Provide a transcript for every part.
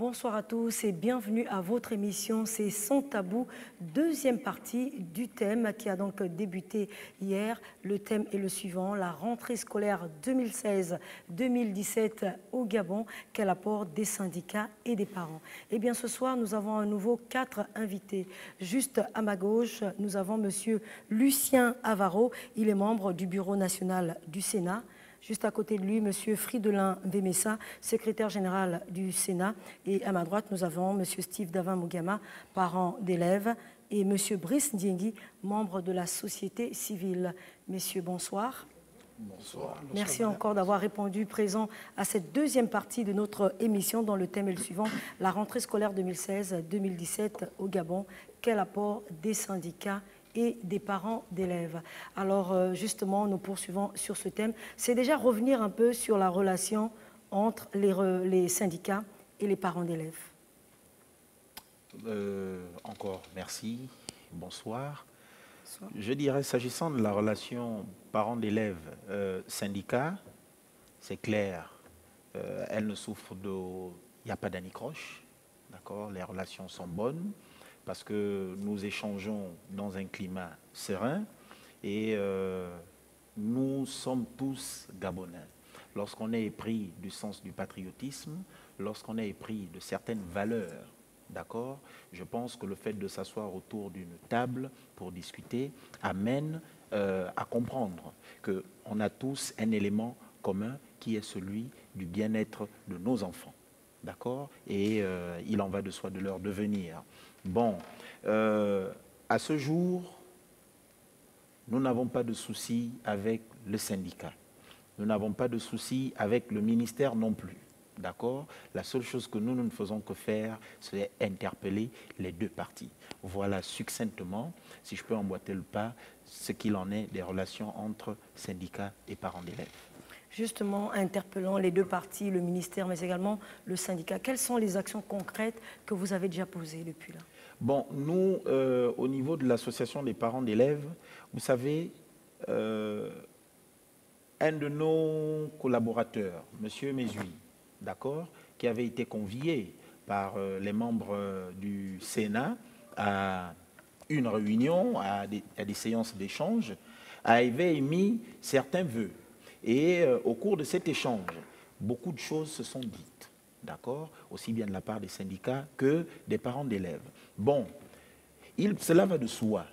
Bonsoir à tous et bienvenue à votre émission C'est Sans Tabou, deuxième partie du thème qui a donc débuté hier. Le thème est le suivant, la rentrée scolaire 2016-2017 au Gabon, quel apport des syndicats et des parents. Eh bien ce soir, nous avons à nouveau 4 invités. Juste à ma gauche, nous avons monsieur Lucien Avaro, il est membre du Bureau national du Sénat. Juste à côté de lui, M. Fridolin Bemessa, secrétaire général du Sénat. Et à ma droite, nous avons M. Steve Davin-Mougama, parent d'élèves, et M. Brice Ndiengi, membre de la société civile. Messieurs, bonsoir. Bonsoir. Merci encore d'avoir répondu présent à cette deuxième partie de notre émission dont le thème est le suivant, la rentrée scolaire 2016-2017 au Gabon. Quel apport des syndicats et des parents d'élèves. Alors justement, nous poursuivons sur ce thème. C'est déjà revenir un peu sur la relation entre les syndicats et les parents d'élèves. Encore merci, bonsoir. Bonsoir. Je dirais, s'agissant de la relation parents d'élèves, syndicats, c'est clair, elle ne souffre de... Il n'y a pas d'anicroche, d'accord, les relations sont bonnes, parce que nous échangeons dans un climat serein et nous sommes tous Gabonais. Lorsqu'on est épris du sens du patriotisme, lorsqu'on est épris de certaines valeurs, d'accord, je pense que le fait de s'asseoir autour d'une table pour discuter amène à comprendre qu'on a tous un élément commun qui est celui du bien-être de nos enfants. D'accord? Et il en va de soi de leur devenir. Bon, à ce jour, nous n'avons pas de soucis avec le syndicat. Nous n'avons pas de soucis avec le ministère non plus. D'accord? La seule chose que nous ne faisons que faire, c'est interpeller les deux parties. Voilà succinctement, si je peux emboîter le pas, ce qu'il en est des relations entre syndicats et parents d'élèves. Justement, interpellant les deux parties, le ministère, mais également le syndicat, quelles sont les actions concrètes que vous avez déjà posées depuis là? Bon, nous, au niveau de l'association des parents d'élèves, vous savez, un de nos collaborateurs, M. Mesui, d'accord, qui avait été convié par les membres du Sénat à une réunion, à des séances d'échange, avait émis certains vœux. Et au cours de cet échange, beaucoup de choses se sont dites, d'accord, aussi bien de la part des syndicats que des parents d'élèves. Bon, cela va de soi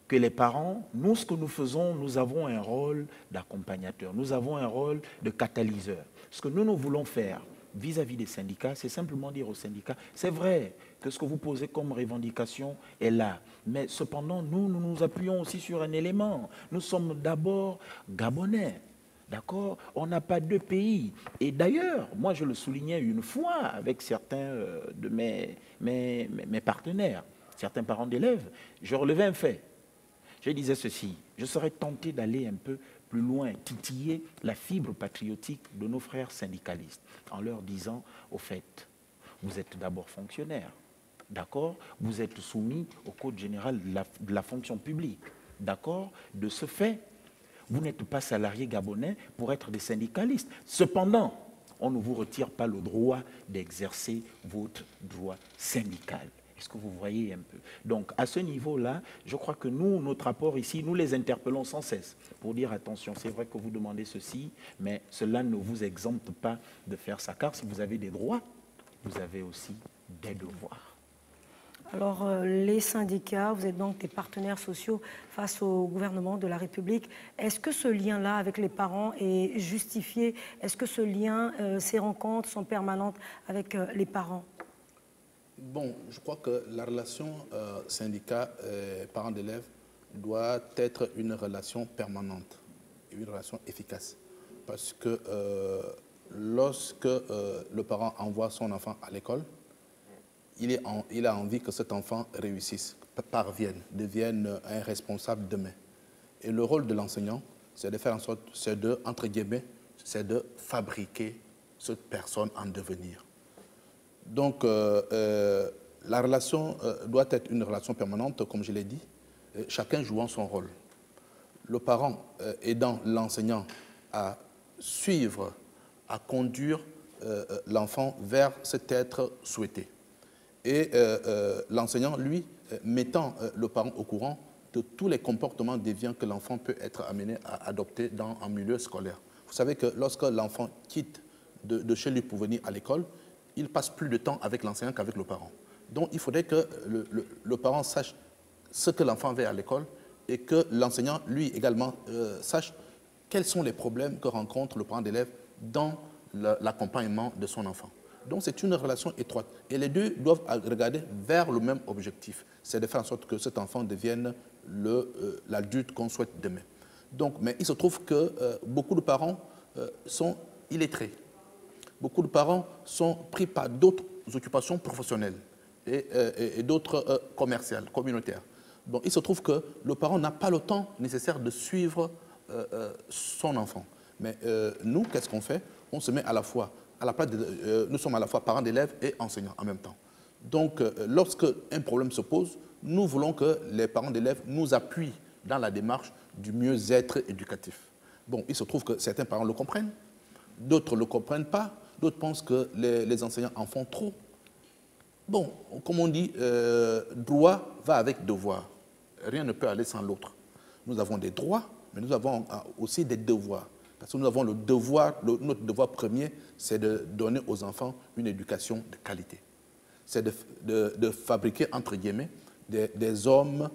que les parents, nous, ce que nous faisons, nous avons un rôle d'accompagnateur, nous avons un rôle de catalyseur. Ce que nous voulons faire vis-à-vis des syndicats, c'est simplement dire aux syndicats, c'est vrai que ce que vous posez comme revendication est là, mais cependant, nous nous appuyons aussi sur un élément. Nous sommes d'abord Gabonais. D'accord? On n'a pas deux pays. Et d'ailleurs, moi je le soulignais une fois avec certains de mes partenaires, certains parents d'élèves, je relevais un fait. Je disais ceci, je serais tenté d'aller un peu plus loin, titiller la fibre patriotique de nos frères syndicalistes, en leur disant, au fait, vous êtes d'abord fonctionnaire, d'accord? Vous êtes soumis au Code général de la fonction publique, d'accord? De ce fait, vous n'êtes pas salarié gabonais pour être des syndicalistes. Cependant, on ne vous retire pas le droit d'exercer votre droit syndical. Est-ce que vous voyez un peu? Donc, à ce niveau-là, je crois que nous, notre apport ici, nous les interpellons sans cesse pour dire attention, c'est vrai que vous demandez ceci, mais cela ne vous exempte pas de faire ça. Car si vous avez des droits, vous avez aussi des devoirs. Alors, les syndicats, vous êtes donc des partenaires sociaux face au gouvernement de la République. Est-ce que ce lien-là avec les parents est justifié? Est-ce que ce lien, ces rencontres sont permanentes avec les parents? Bon, je crois que la relation syndicat-parents d'élèves doit être une relation permanente, une relation efficace. Parce que lorsque le parent envoie son enfant à l'école, il a envie que cet enfant réussisse, parvienne, devienne un responsable demain. Et le rôle de l'enseignant, c'est de faire en sorte, c'est de, entre guillemets, c'est de fabriquer cette personne en devenir. Donc, la relation doit être une relation permanente, comme je l'ai dit, chacun jouant son rôle. Le parent aidant l'enseignant à suivre, à conduire l'enfant vers cet être souhaité. Et l'enseignant, lui, mettant le parent au courant de tous les comportements déviants que l'enfant peut être amené à adopter dans un milieu scolaire. Vous savez que lorsque l'enfant quitte de chez lui pour venir à l'école, il passe plus de temps avec l'enseignant qu'avec le parent. Donc il faudrait que le parent sache ce que l'enfant fait à l'école et que l'enseignant, lui également, sache quels sont les problèmes que rencontre le parent d'élève dans l'accompagnement de son enfant. Donc c'est une relation étroite. Et les deux doivent regarder vers le même objectif. C'est de faire en sorte que cet enfant devienne l'adulte qu'on souhaite demain. Donc, mais il se trouve que beaucoup de parents sont illettrés. Beaucoup de parents sont pris par d'autres occupations professionnelles et d'autres commerciales, communautaires. Donc il se trouve que le parent n'a pas le temps nécessaire de suivre son enfant. Mais nous, qu'est-ce qu'on fait? On se met à la fois, à la place nous sommes à la fois parents d'élèves et enseignants en même temps. Donc lorsque un problème se pose, nous voulons que les parents d'élèves nous appuient dans la démarche du mieux-être éducatif. Bon, il se trouve que certains parents le comprennent, d'autres ne le comprennent pas, d'autres pensent que les enseignants en font trop. Bon, comme on dit, droit va avec devoir. Rien ne peut aller sans l'autre. Nous avons des droits, mais nous avons aussi des devoirs. Parce que nous avons le devoir, notre devoir premier, c'est de donner aux enfants une éducation de qualité. C'est de fabriquer, entre guillemets, des hommes,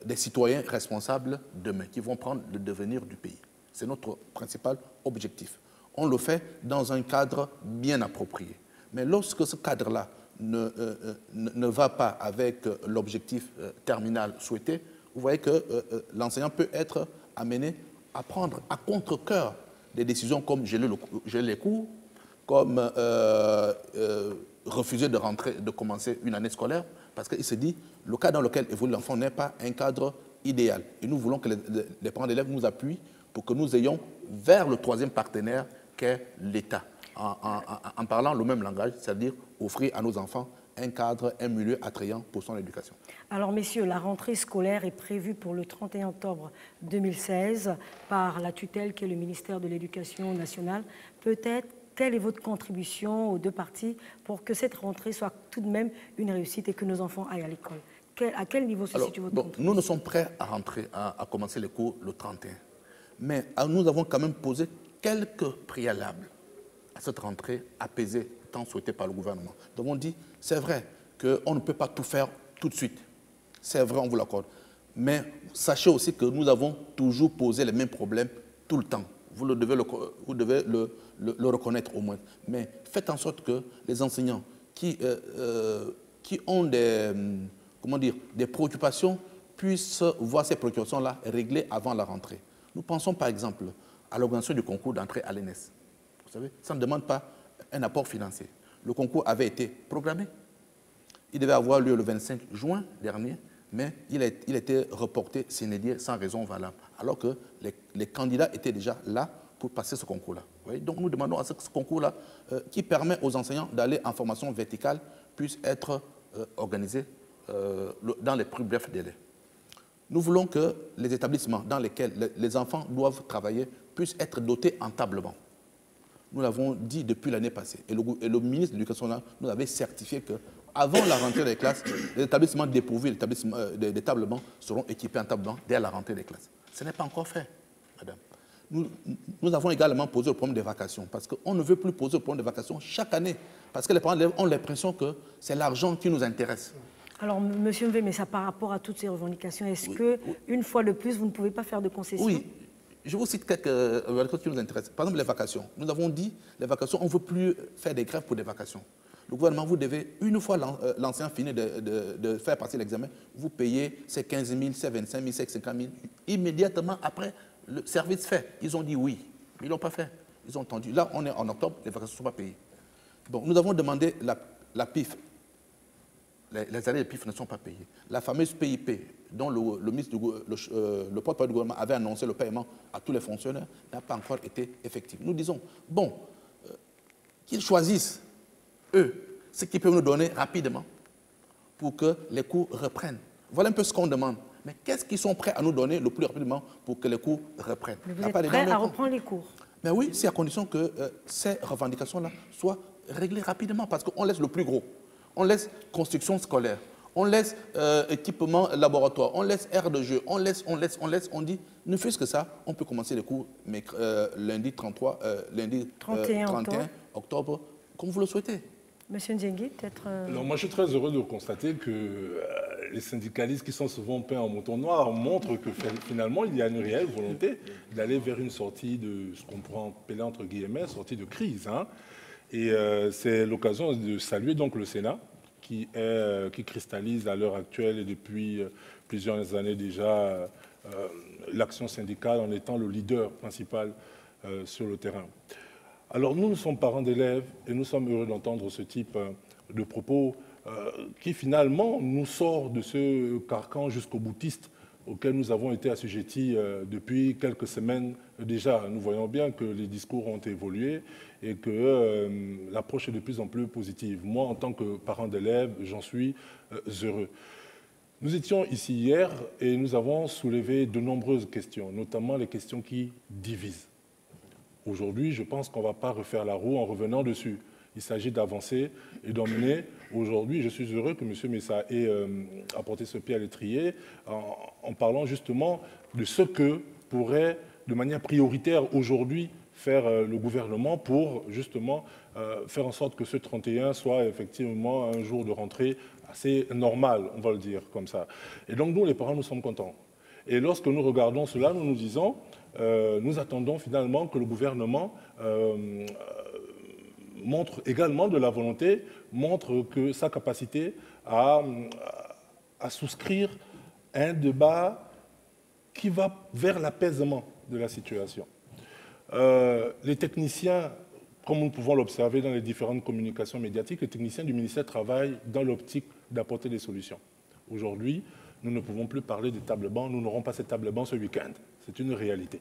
des citoyens responsables demain, qui vont prendre le devenir du pays. C'est notre principal objectif. On le fait dans un cadre bien approprié. Mais lorsque ce cadre-là ne va pas avec l'objectif terminal souhaité, vous voyez que l'enseignant peut être amené à prendre à contre-cœur des décisions comme geler les cours, comme refuser de commencer une année scolaire, parce qu'il se dit le cadre dans lequel évolue l'enfant n'est pas un cadre idéal. Et nous voulons que les parents d'élèves nous appuient pour que nous ayons vers le troisième partenaire qu'est l'État, en parlant le même langage, c'est-à-dire offrir à nos enfants un cadre, un milieu attrayant pour son éducation. Alors, messieurs, la rentrée scolaire est prévue pour le 31 octobre 2016 par la tutelle qui est le ministère de l'Éducation nationale. Peut-être, quelle est votre contribution aux deux parties pour que cette rentrée soit tout de même une réussite et que nos enfants aillent à l'école? À quel niveau se situe votre contribution? Nous sommes prêts à commencer les cours le 31. Mais nous avons quand même posé quelques préalables à cette rentrée apaisée tant souhaitée par le gouvernement. Donc on dit, c'est vrai qu'on ne peut pas tout faire tout de suite. C'est vrai, on vous l'accorde. Mais sachez aussi que nous avons toujours posé les mêmes problèmes tout le temps. Vous devez le reconnaître au moins. Mais faites en sorte que les enseignants qui ont des préoccupations puissent voir ces préoccupations-là réglées avant la rentrée. Nous pensons par exemple à l'organisation du concours d'entrée à l'ENS. Vous savez, ça ne demande pas un apport financier. Le concours avait été programmé. Il devait avoir lieu le 25 juin dernier, mais il a été reporté sans raison valable, alors que les candidats étaient déjà là pour passer ce concours-là. Donc nous demandons à ce que ce concours-là, qui permet aux enseignants d'aller en formation verticale, puisse être organisé dans les plus brefs délais. Nous voulons que les établissements dans lesquels les enfants doivent travailler puissent être dotés en table-banc. Nous l'avons dit depuis l'année passée. Et le ministre de l'Éducation nous avait certifié qu'avant la rentrée des classes, les établissements dépourvus des tables-bancs seront équipés en table-banc dès la rentrée des classes. Ce n'est pas encore fait, madame. Nous avons également posé le problème des vacations, parce qu'on ne veut plus poser le problème des vacations chaque année, parce que les parents ont l'impression que c'est l'argent qui nous intéresse. Alors, M. Mvé, mais ça par rapport à toutes ces revendications, est-ce qu'une fois de plus, vous ne pouvez pas faire de concessions? Oui, je vous cite quelques revendications qui nous intéressent. Par exemple, les vacations. Nous avons dit, les vacations, on ne veut plus faire des grèves pour des vacations. Le gouvernement, vous devez, une fois l'enseignant finit de faire passer l'examen, vous payez ces 15 000, ces 25 000, ces 50 000. Immédiatement après, le service fait. Ils ont dit oui, mais ils ne l'ont pas fait. Ils ont entendu. Là, on est en octobre, les vacations ne sont pas payées. Donc, nous avons demandé la PIF. Les années de PIF ne sont pas payées. La fameuse PIP, dont le porte-parole du gouvernement avait annoncé le paiement à tous les fonctionnaires, n'a pas encore été effectif. Nous disons, bon, qu'ils choisissent, eux, ce qu'ils peuvent nous donner rapidement pour que les cours reprennent. Voilà un peu ce qu'on demande. Mais qu'est-ce qu'ils sont prêts à nous donner le plus rapidement pour que les cours reprennent? Mais vous êtes prêts à reprendre les cours? Mais oui, c'est à condition que ces revendications-là soient régler rapidement parce qu'on laisse le plus gros. On laisse construction scolaire, on laisse équipement laboratoire, on laisse aire de jeu, on laisse, on dit, ne fût-ce que ça, on peut commencer les cours mais, lundi 31 octobre, comme vous le souhaitez. Monsieur Ndiengui, peut-être... Alors moi, je suis très heureux de constater que les syndicalistes qui sont souvent peints en mouton noir montrent que finalement, il y a une réelle volonté d'aller vers une sortie de ce qu'on pourrait appeler entre guillemets, sortie de crise. Hein. Et c'est l'occasion de saluer donc le Sénat qui cristallise à l'heure actuelle et depuis plusieurs années déjà l'action syndicale en étant le leader principal sur le terrain. Alors nous sommes parents d'élèves et nous sommes heureux d'entendre ce type de propos qui finalement nous sort de ce carcan jusqu'au boutiste auquel nous avons été assujettis depuis quelques semaines déjà. Nous voyons bien que les discours ont évolué et que l'approche est de plus en plus positive. Moi, en tant que parent d'élèves, j'en suis heureux. Nous étions ici hier et nous avons soulevé de nombreuses questions, notamment les questions qui divisent. Aujourd'hui, je pense qu'on ne va pas refaire la roue en revenant dessus. Il s'agit d'avancer et d'emmener. Aujourd'hui, je suis heureux que M. Messa ait apporté ce pied à l'étrier en parlant justement de ce que pourrait, de manière prioritaire aujourd'hui, faire le gouvernement pour justement faire en sorte que ce 31 soit effectivement un jour de rentrée assez normal, on va le dire comme ça. Et donc nous, les parents, nous sommes contents. Et lorsque nous regardons cela, nous nous disons... nous attendons finalement que le gouvernement montre également de la volonté, montre que sa capacité à souscrire à un débat qui va vers l'apaisement de la situation. Les techniciens, comme nous pouvons l'observer dans les différentes communications médiatiques, les techniciens du ministère travaillent dans l'optique d'apporter des solutions. Aujourd'hui, nous ne pouvons plus parler des tables bancs, nous n'aurons pas ces tables bancs ce week-end. C'est une réalité.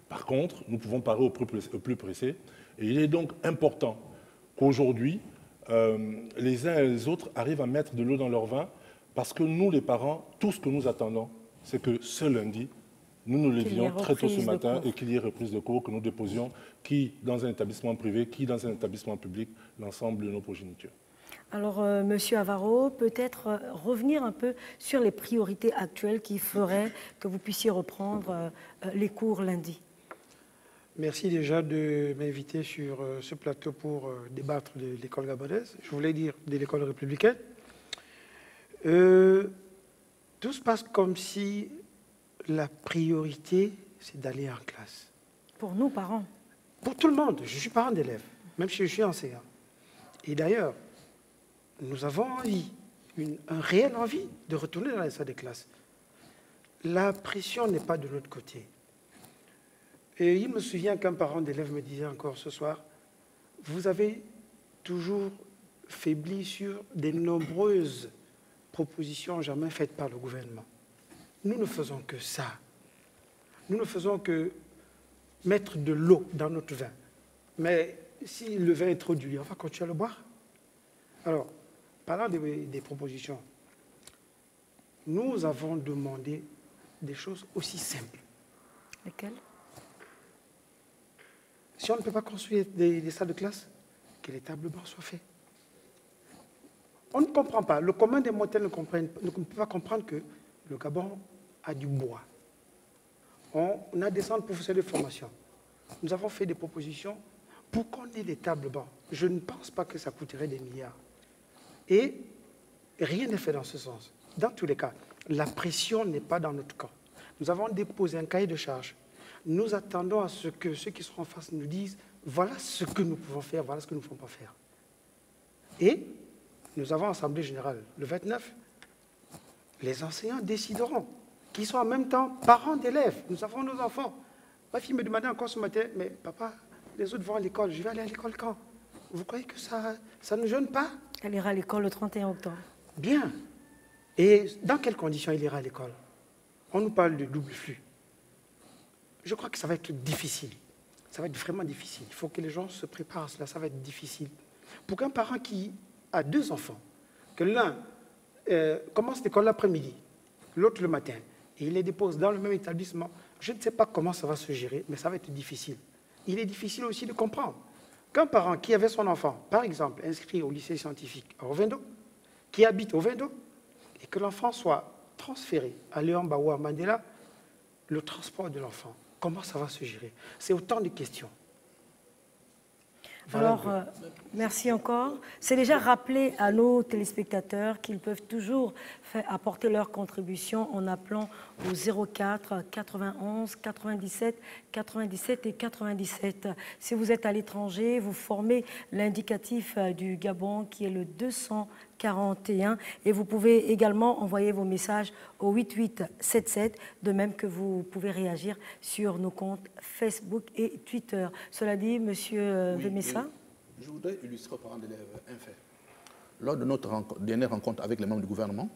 Par contre, nous pouvons parler au plus pressé. Et il est donc important qu'aujourd'hui, les uns et les autres arrivent à mettre de l'eau dans leur vin, parce que nous, les parents, tout ce que nous attendons, c'est que ce lundi, nous nous levions très tôt ce matin et qu'il y ait reprise de cours, que nous déposions, qui dans un établissement privé, qui dans un établissement public, l'ensemble de nos progénitures. Alors, Monsieur Avaro, peut-être revenir un peu sur les priorités actuelles qui feraient que vous puissiez reprendre les cours lundi. Merci déjà de m'inviter sur ce plateau pour débattre de l'école gabonaise. Je voulais dire de l'école républicaine. Tout se passe comme si la priorité, c'est d'aller en classe. Pour nous, parents? Pour tout le monde. Je suis parent d'élèves, même si je suis enseignant. Et d'ailleurs, nous avons envie, un réel envie de retourner dans les salles de classe. La pression n'est pas de notre côté. Et il me souvient qu'un parent d'élève me disait encore ce soir, vous avez toujours faibli sur des nombreuses propositions jamais faites par le gouvernement. Nous ne faisons que ça. Nous ne faisons que mettre de l'eau dans notre vin. Mais si le vin est trop dilué, on va continuer à le boire. Alors, parlant des propositions, nous avons demandé des choses aussi simples. Lesquelles? Si on ne peut pas construire des salles de classe, que les tables bancs soient faits. On ne comprend pas. Le commun des mortels ne peut pas comprendre que le Gabon a du bois. On a des centres professionnels de formation. Nous avons fait des propositions pour qu'on ait des tables bancs. Je ne pense pas que ça coûterait des milliards. Et rien n'est fait dans ce sens. Dans tous les cas, la pression n'est pas dans notre camp. Nous avons déposé un cahier de charges. Nous attendons à ce que ceux qui seront en face nous disent voilà ce que nous pouvons faire, voilà ce que nous ne pouvons pas faire. Et nous avons assemblée générale le 29. Les enseignants décideront, qui sont en même temps parents d'élèves. Nous avons nos enfants. Ma fille me demandait encore ce matin, mais papa, les autres vont à l'école, je vais aller à l'école quand? Vous croyez que ça ne gêne pas? Elle ira à l'école le 31 octobre. Bien. Et dans quelles conditions il ira à l'école? On nous parle de double flux. Je crois que ça va être difficile. Ça va être vraiment difficile. Il faut que les gens se préparent à cela. Ça va être difficile. Pour qu'un parent qui a deux enfants, que l'un commence l'école l'après-midi, l'autre le matin, et il les dépose dans le même établissement, je ne sais pas comment ça va se gérer, mais ça va être difficile. Il est difficile aussi de comprendre qu'un parent qui avait son enfant, par exemple, inscrit au lycée scientifique à Ovendo, qui habite Ovendo, et que l'enfant soit transféré à Léon ou à Mandela, le transport de l'enfant, comment ça va se gérer? C'est autant de questions. Alors, merci encore. C'est déjà rappelé à nos téléspectateurs qu'ils peuvent toujours apporter leur contribution en appelant au 04 91 97 97 et 97. Si vous êtes à l'étranger, vous formez l'indicatif du Gabon qui est le 241 et vous pouvez également envoyer vos messages au 8877, de même que vous pouvez réagir sur nos comptes Facebook et Twitter. Cela dit, Monsieur Vemessa. Je voudrais illustrer aux parents d'élèves un fait. Lors de notre dernière rencontre avec les membres du gouvernement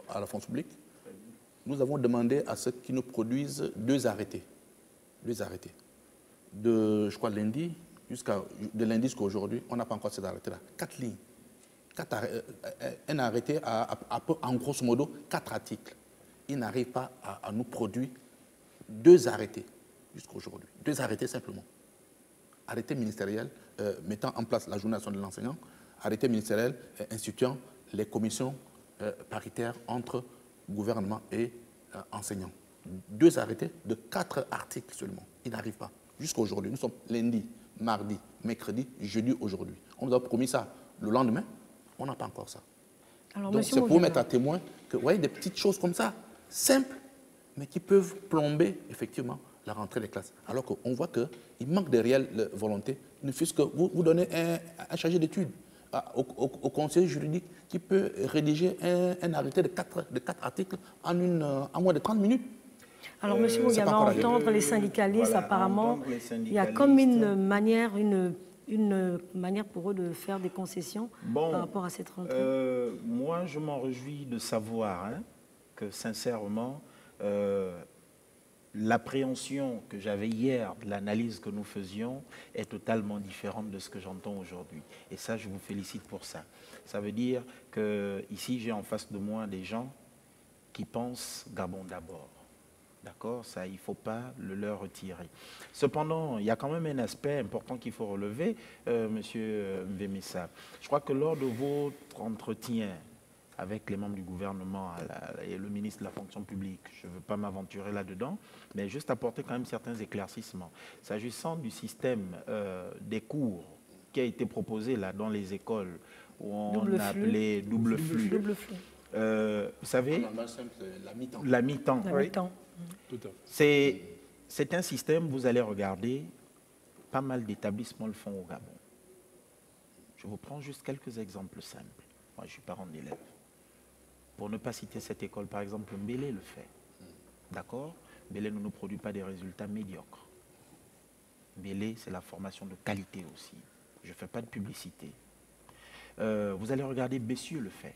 à la fonction publique, nous avons demandé à ceux qui nous produisent deux arrêtés. De, je crois, lundi, de lundi jusqu'à aujourd'hui, on n'a pas encore ces arrêtés-là. 4 lignes. Un arrêté en grosso modo 4 articles. Ils n'arrivent pas à nous produire 2 arrêtés jusqu'à aujourd'hui. 2 arrêtés simplement. Arrêté ministériel mettant en place la journée nationale de l'enseignant, arrêté ministériel instituant les commissions paritaires entre gouvernement et enseignants. 2 arrêtés de 4 articles seulement. Ils n'arrivent pas. Jusqu'à aujourd'hui. Nous sommes lundi, mardi, mercredi, jeudi aujourd'hui. On nous a promis ça le lendemain. On n'a pas encore ça. Alors, donc, c'est pour mettre à témoin que, vous voyez, des petites choses comme ça, simples, mais qui peuvent plomber, effectivement, la rentrée des classes. Alors qu'on voit qu'il manque de réelle volonté, ne fût-ce que vous donnez un chargé d'études au conseiller juridique qui peut rédiger un arrêté de 4 articles en moins de 30 minutes. Alors, M. Mugama, entendre les syndicalistes, voilà, apparemment, il y a comme une manière pour eux de faire des concessions par rapport à cette rentrée. Moi, je m'en réjouis de savoir que, sincèrement, l'appréhension que j'avais hier de l'analyse que nous faisions est totalement différente de ce que j'entends aujourd'hui. Et ça, je vous félicite pour ça. Ça veut dire que ici, j'ai en face de moi des gens qui pensent Gabon d'abord. D'accord? Ça, il ne faut pas le leur retirer. Cependant, il y a quand même un aspect important qu'il faut relever, Monsieur Vemessa. Je crois que lors de votre entretien avec les membres du gouvernement et le ministre de la fonction publique, je ne veux pas m'aventurer là-dedans, mais juste apporter quand même certains éclaircissements. S'agissant du système des cours qui a été proposé là dans les écoles, où on a appelé double flux. Vous savez, la mi-temps. Oui. C'est un système, vous allez regarder, pas mal d'établissements le font au Gabon. Je vous prends juste quelques exemples simples. Moi, je suis parent d'élèves. Pour ne pas citer cette école, par exemple, Mbélé le fait. D'accord? Mbélé ne nous produit pas des résultats médiocres. Mbélé, c'est la formation de qualité aussi. Je ne fais pas de publicité. Vous allez regarder, Bessieux le fait.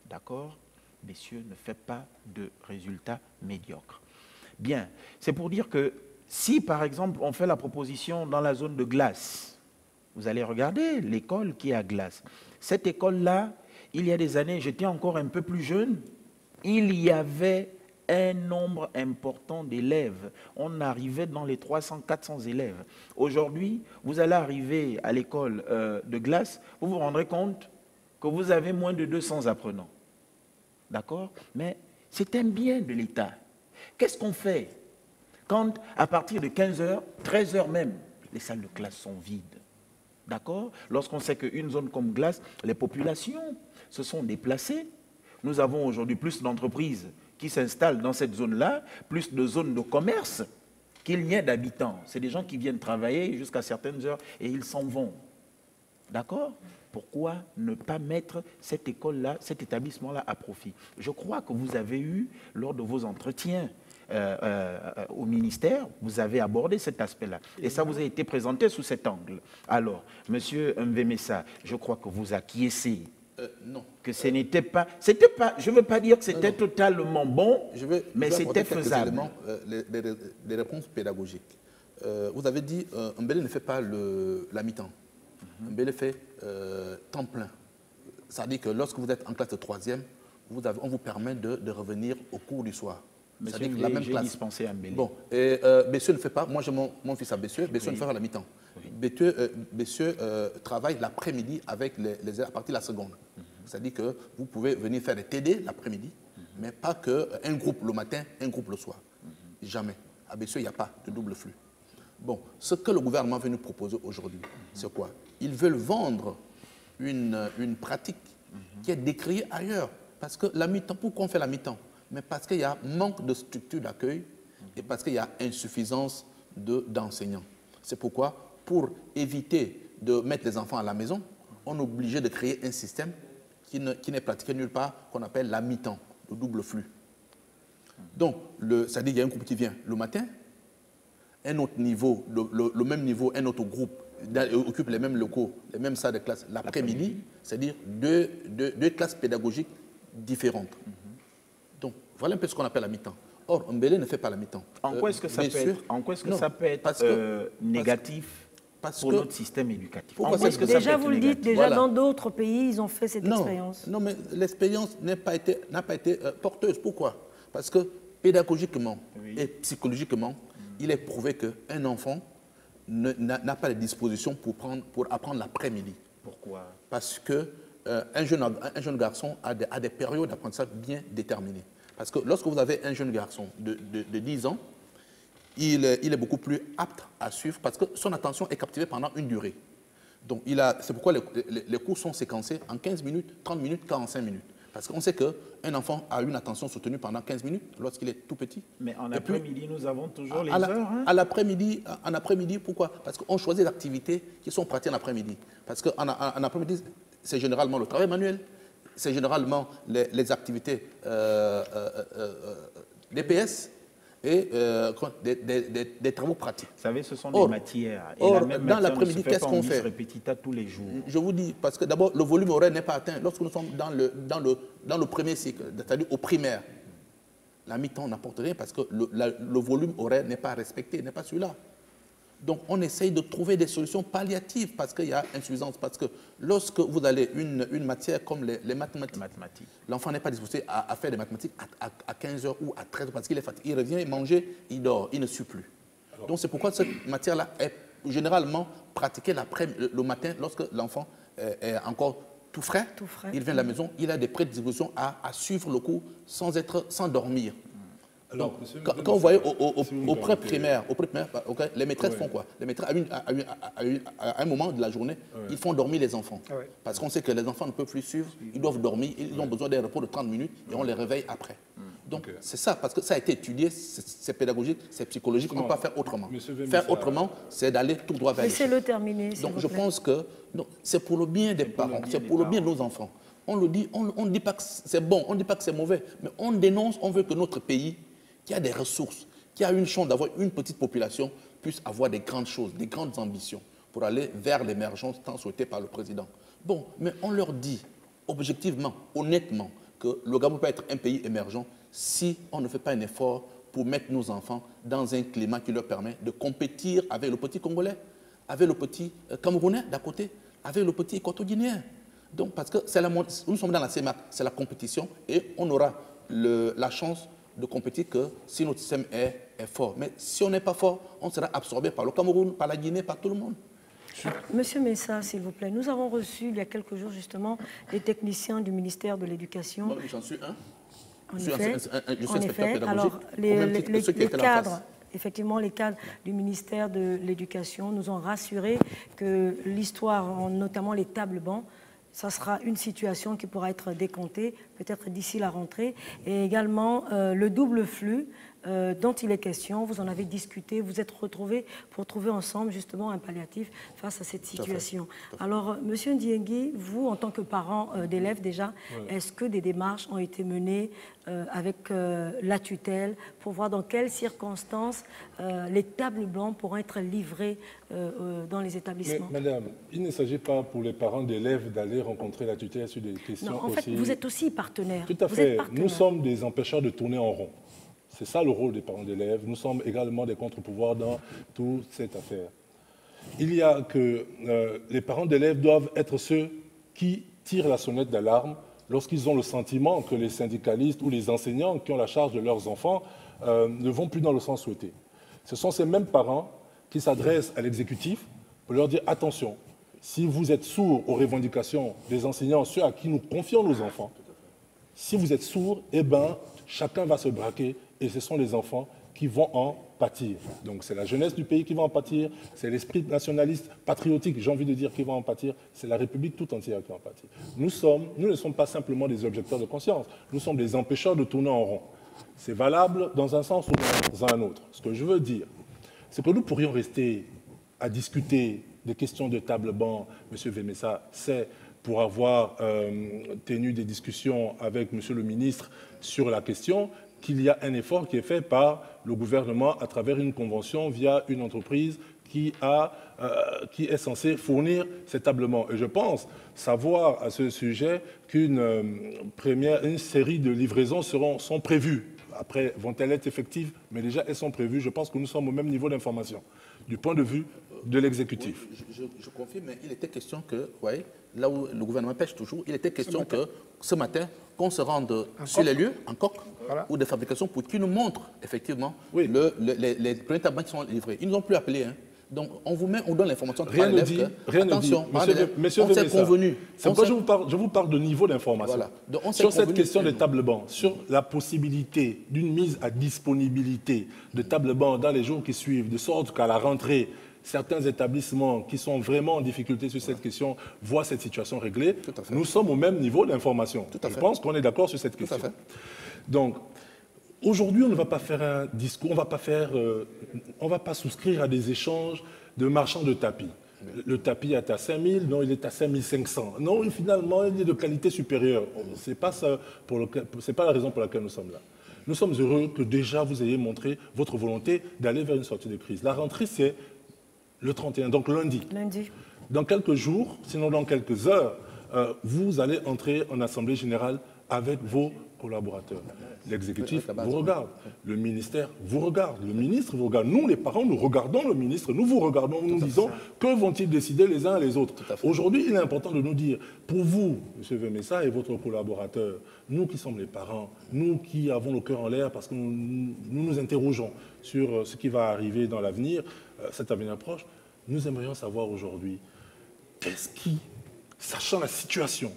D'accord? Bessieux ne fait pas de résultats médiocres. Bien, c'est pour dire que si, par exemple, on fait la proposition dans la zone de Glace, vous allez regarder l'école qui est à Glace. Cette école-là, il y a des années, j'étais encore un peu plus jeune, il y avait un nombre important d'élèves. On arrivait dans les 300-400 élèves. Aujourd'hui, vous allez arriver à l'école de Glace, vous vous rendrez compte que vous avez moins de 200 apprenants. D'accord? Mais c'est un bien de l'État. Qu'est-ce qu'on fait quand, à partir de 15h, 13h même, les salles de classe sont vides? D'accord? Lorsqu'on sait qu'une zone comme Glace, les populations se sont déplacées. Nous avons aujourd'hui plus d'entreprises qui s'installent dans cette zone-là, plus de zones de commerce qu'il n'y ait d'habitants. C'est des gens qui viennent travailler jusqu'à certaines heures et ils s'en vont. D'accord? Pourquoi ne pas mettre cette école-là, cet établissement-là à profit? Je crois que vous avez eu, lors de vos entretiens au ministère, vous avez abordé cet aspect-là. Et ça vous a été présenté sous cet angle. Alors, Monsieur Mvemessa, je crois que vous acquiescez. Non. Que ce n'était pas... je ne veux pas dire que c'était totalement bon, mais c'était faisable. Des réponses pédagogiques. Vous avez dit, Mbélé ne fait pas la mi-temps. Mbélé fait temps plein. Ça veut dire que lorsque vous êtes en classe de 3e, on vous permet de revenir au cours du soir. Monsieur, la même classe. Dispensé à Mbélé. Bon, et Bessieux ne fait pas. Moi, j'ai mon fils à Bessieux. Bessieux ne fait pas la mi-temps. Messieurs travaillent l'après-midi avec les à partir de la seconde. C'est-à-dire que vous pouvez venir faire des TD l'après-midi, mais pas qu'un groupe le matin, un groupe le soir. Jamais. À Bessieux, il n'y a pas de double flux. Bon, ce que le gouvernement veut nous proposer aujourd'hui, c'est quoi? Ils veulent vendre une pratique qui est décriée ailleurs. Parce que la mi-temps, pourquoi on fait la mi-temps? Mais parce qu'il y a manque de structure d'accueil et parce qu'il y a insuffisance d'enseignants. C'est pourquoi, pour éviter de mettre les enfants à la maison, on est obligé de créer un système qui n'est pratiqué nulle part, qu'on appelle la mi-temps, le double flux. Donc, c'est-à-dire qu'il y a un groupe qui vient le matin, un autre niveau, le même niveau, un autre groupe occupe les mêmes locaux, les mêmes salles de classe l'après-midi, c'est-à-dire deux classes pédagogiques différentes. Donc, voilà un peu ce qu'on appelle la mi-temps. Or, Mbélé ne fait pas la mi-temps. En quoi est-ce que ça peut être négatif pour notre système éducatif? Déjà, vous le dites, déjà dans d'autres pays, ils ont fait cette expérience. Non, mais l'expérience n'a pas été porteuse. Pourquoi? Parce que pédagogiquement et psychologiquement, il est prouvé qu'un enfant n'a pas les dispositions pour apprendre l'après-midi. Pourquoi? Parce qu'un jeune garçon a des périodes d'apprentissage bien déterminées. Parce que lorsque vous avez un jeune garçon de 10 ans, il est beaucoup plus apte à suivre parce que son attention est captivée pendant une durée. Donc, c'est pourquoi les cours sont séquencés en 15 minutes, 30 minutes, 45 minutes. Parce qu'on sait qu'un enfant a une attention soutenue pendant 15 minutes lorsqu'il est tout petit. Mais en après-midi, nous avons toujours les heures. En après-midi, pourquoi? Parce qu'on choisit des activités qui sont pratiquées en après-midi. Parce qu'en après-midi, c'est généralement le travail manuel, c'est généralement les activités DPS et des travaux pratiques. Vous savez, ce sont des matières. Et dans l'après-midi, qu'est-ce qu'on fait? Tous les jours. Je vous dis, parce que d'abord, le volume horaire n'est pas atteint. Lorsque nous sommes dans le premier cycle, c'est-à-dire au primaire, la mi-temps n'apporte rien parce que le volume horaire n'est pas respecté, n'est pas celui-là. Donc, on essaye de trouver des solutions palliatives parce qu'il y a insuffisance. Parce que lorsque vous allez une matière comme les mathématiques, l'enfant n'est pas disposé à faire des mathématiques à 15h ou à 13h parce qu'il est fatigué. Il revient manger, il dort, il ne suit plus. Donc, c'est pourquoi cette matière-là est généralement pratiquée le matin lorsque l'enfant est encore tout frais. Il vient à la maison, il a des prédispositions à suivre le cours sans dormir. Alors, donc, quand vous voyez au pré-primaire, les maîtresses font quoi? Les maîtresses, à un moment de la journée, ils font dormir les enfants. Parce qu'on sait que les enfants ne peuvent plus suivre, ils doivent dormir, ils ont besoin d'un repos de 30 minutes et on les réveille après. Donc, c'est ça, parce que ça a été étudié, c'est pédagogique, c'est psychologique, on ne peut pas faire autrement. Faire autrement, c'est d'aller tout droit vers les choses. Laissez-le terminer, donc, je pense que c'est pour le bien des parents, c'est pour le bien de nos enfants. On le dit, on ne dit pas que c'est bon, on ne dit pas que c'est mauvais, mais on dénonce, on veut que notre pays, qui a des ressources, qui a une chance d'avoir une petite population, puisse avoir des grandes choses, des grandes ambitions pour aller vers l'émergence tant souhaitée par le président. Bon, mais on leur dit objectivement, honnêtement, que le Gabon peut être un pays émergent si on ne fait pas un effort pour mettre nos enfants dans un climat qui leur permet de compétir avec le petit Congolais, avec le petit Camerounais d'à côté, avec le petit Équato-Guinéen. Donc, parce que nous sommes dans la CEMAC, c'est la compétition et on aura la chance de compétir que si notre système est fort. Mais si on n'est pas fort, on sera absorbé par le Cameroun, par la Guinée, par tout le monde. Monsieur Messa, s'il vous plaît, nous avons reçu il y a quelques jours justement les techniciens du ministère de l'Éducation. J'en suis un. En je suis effet, inspecteur pédagogique. Alors, les cadres, effectivement, les cadres du ministère de l'Éducation nous ont rassuré que l'histoire, notamment les tables bancs, ça sera une situation qui pourra être décomptée, peut-être d'ici la rentrée. Et également, le double flux dont il est question, vous en avez discuté, vous êtes retrouvés pour trouver ensemble justement un palliatif face à cette situation. Alors, Monsieur Ndiengui, vous, en tant que parent d'élèves déjà, est-ce que des démarches ont été menées avec la tutelle pour voir dans quelles circonstances les tables blancs pourront être livrées dans les établissements? Mais, madame, il ne s'agit pas pour les parents d'élèves d'aller rencontrer la tutelle sur des questions non, en fait, vous êtes aussi partenaire. Tout à fait. Nous sommes des empêcheurs de tourner en rond. C'est ça le rôle des parents d'élèves. Nous sommes également des contre-pouvoirs dans toute cette affaire. Il y a que les parents d'élèves doivent être ceux qui tirent la sonnette d'alarme lorsqu'ils ont le sentiment que les syndicalistes ou les enseignants qui ont la charge de leurs enfants ne vont plus dans le sens souhaité. Ce sont ces mêmes parents qui s'adressent à l'exécutif pour leur dire attention, si vous êtes sourds aux revendications des enseignants, ceux à qui nous confions nos enfants, si vous êtes sourds, eh ben, chacun va se braquer et ce sont les enfants qui vont en pâtir. Donc c'est la jeunesse du pays qui va en pâtir, c'est l'esprit nationaliste, patriotique, j'ai envie de dire, qui va en pâtir, c'est la République tout entière qui va en pâtir. Nous ne sommes pas simplement des objecteurs de conscience, nous sommes des empêcheurs de tourner en rond. C'est valable dans un sens ou dans un autre. Ce que je veux dire, c'est que nous pourrions rester à discuter des questions de table-banc, M. Vemessa, c'est pour avoir tenu des discussions avec M. le ministre sur la question, qu'il y a un effort qui est fait par le gouvernement à travers une convention via une entreprise qui est censée fournir ces tablements. Et je pense savoir à ce sujet une série de livraisons sont prévues. Après, vont-elles être effectives? Mais déjà, elles sont prévues. Je pense que nous sommes au même niveau d'information, du point de vue de l'exécutif. Oui, je confirme, mais il était question que, vous voyez, là où le gouvernement pêche toujours, il était question que ce matin, qu'on se rende sur les lieux, en coq, ou des fabrications, pour qu'ils nous montrent effectivement les premiers tableaux qui sont livrés. Ils nous ont plus appelé. Hein. Donc, on donne l'information. Rien ne dit. Attention, monsieur on s'est convenu. C'est pourquoi je vous parle de niveau d'information. Voilà. Sur cette question des tables-bancs, sur la possibilité d'une mise à disponibilité de tables-bancs dans les jours qui suivent, de sorte qu'à la rentrée, certains établissements qui sont vraiment en difficulté sur cette question voient cette situation réglée. Nous sommes au même niveau d'information. Je pense qu'on est d'accord sur cette question. Donc, aujourd'hui, on ne va pas faire un discours, on va pas souscrire à des échanges de marchands de tapis. Le tapis est à 5 000, non, il est à 5 500. Non, finalement, il est de qualité supérieure. Ce n'est pas la raison pour laquelle nous sommes là. Nous sommes heureux que déjà vous ayez montré votre volonté d'aller vers une sortie de crise. La rentrée, c'est le 31, donc lundi. Dans quelques jours, sinon dans quelques heures, vous allez entrer en Assemblée générale avec vos collaborateurs. L'exécutif vous regarde, le ministère vous regarde, le ministre vous regarde. Nous, les parents, nous regardons le ministre, nous vous regardons, nous disons que vont-ils décider les uns et les autres. Aujourd'hui, il est important de nous dire, pour vous, M. Vemessa et votre collaborateur, nous qui sommes les parents, nous qui avons le cœur en l'air parce que nous nous interrogeons sur ce qui va arriver dans l'avenir, cet avenir proche, nous aimerions savoir aujourd'hui, qu'est-ce qui, sachant la situation,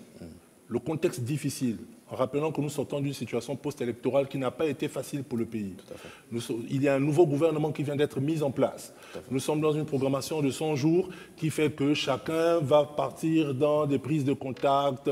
le contexte difficile, en rappelant que nous sortons d'une situation post-électorale qui n'a pas été facile pour le pays. Il y a un nouveau gouvernement qui vient d'être mis en place. Nous sommes dans une programmation de 100 jours qui fait que chacun va partir dans des prises de contact,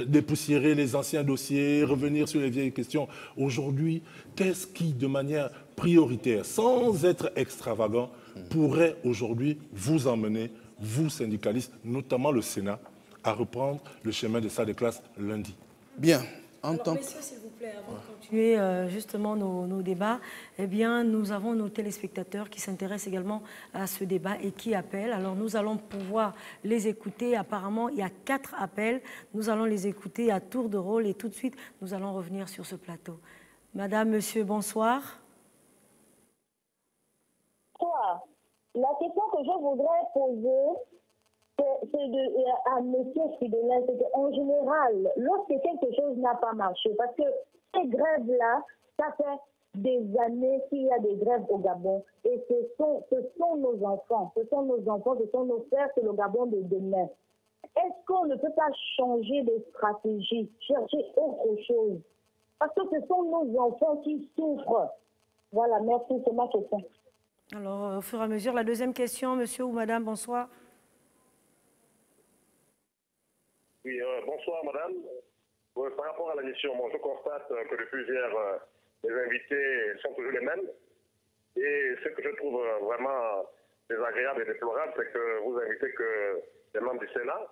dépoussiérer les anciens dossiers, revenir sur les vieilles questions. Aujourd'hui, qu'est-ce qui, de manière prioritaire, sans être extravagant, pourrait aujourd'hui vous emmener, vous syndicalistes, notamment le Sénat, à reprendre le chemin de salle de classe lundi? Bien. Alors, messieurs, s'il vous plaît, avant de continuer justement nos débats, eh bien, nous avons nos téléspectateurs qui s'intéressent également à ce débat et qui appellent. Alors, nous allons pouvoir les écouter. Apparemment, il y a 4 appels. Nous allons les écouter à tour de rôle et tout de suite, nous allons revenir sur ce plateau. Madame, monsieur, bonsoir. La question que je voudrais poser, c'est à M. Fridolin, c'est qu'en général, lorsque quelque chose n'a pas marché, parce que ces grèves-là, ça fait des années qu'il y a des grèves au Gabon, et ce sont nos enfants, ce sont nos frères, c'est le Gabon de demain. Est-ce qu'on ne peut pas changer de stratégie, chercher autre chose? Parce que ce sont nos enfants qui souffrent. Voilà, merci, c'est ma question. Alors, au fur et à mesure, la deuxième question, monsieur ou madame, bonsoir. Oui, bonsoir madame. Par rapport à la mission, je constate que depuis hier, les invités sont toujours les mêmes. Et ce que je trouve vraiment désagréable et déplorable, c'est que vous invitez que les membres du Sénat.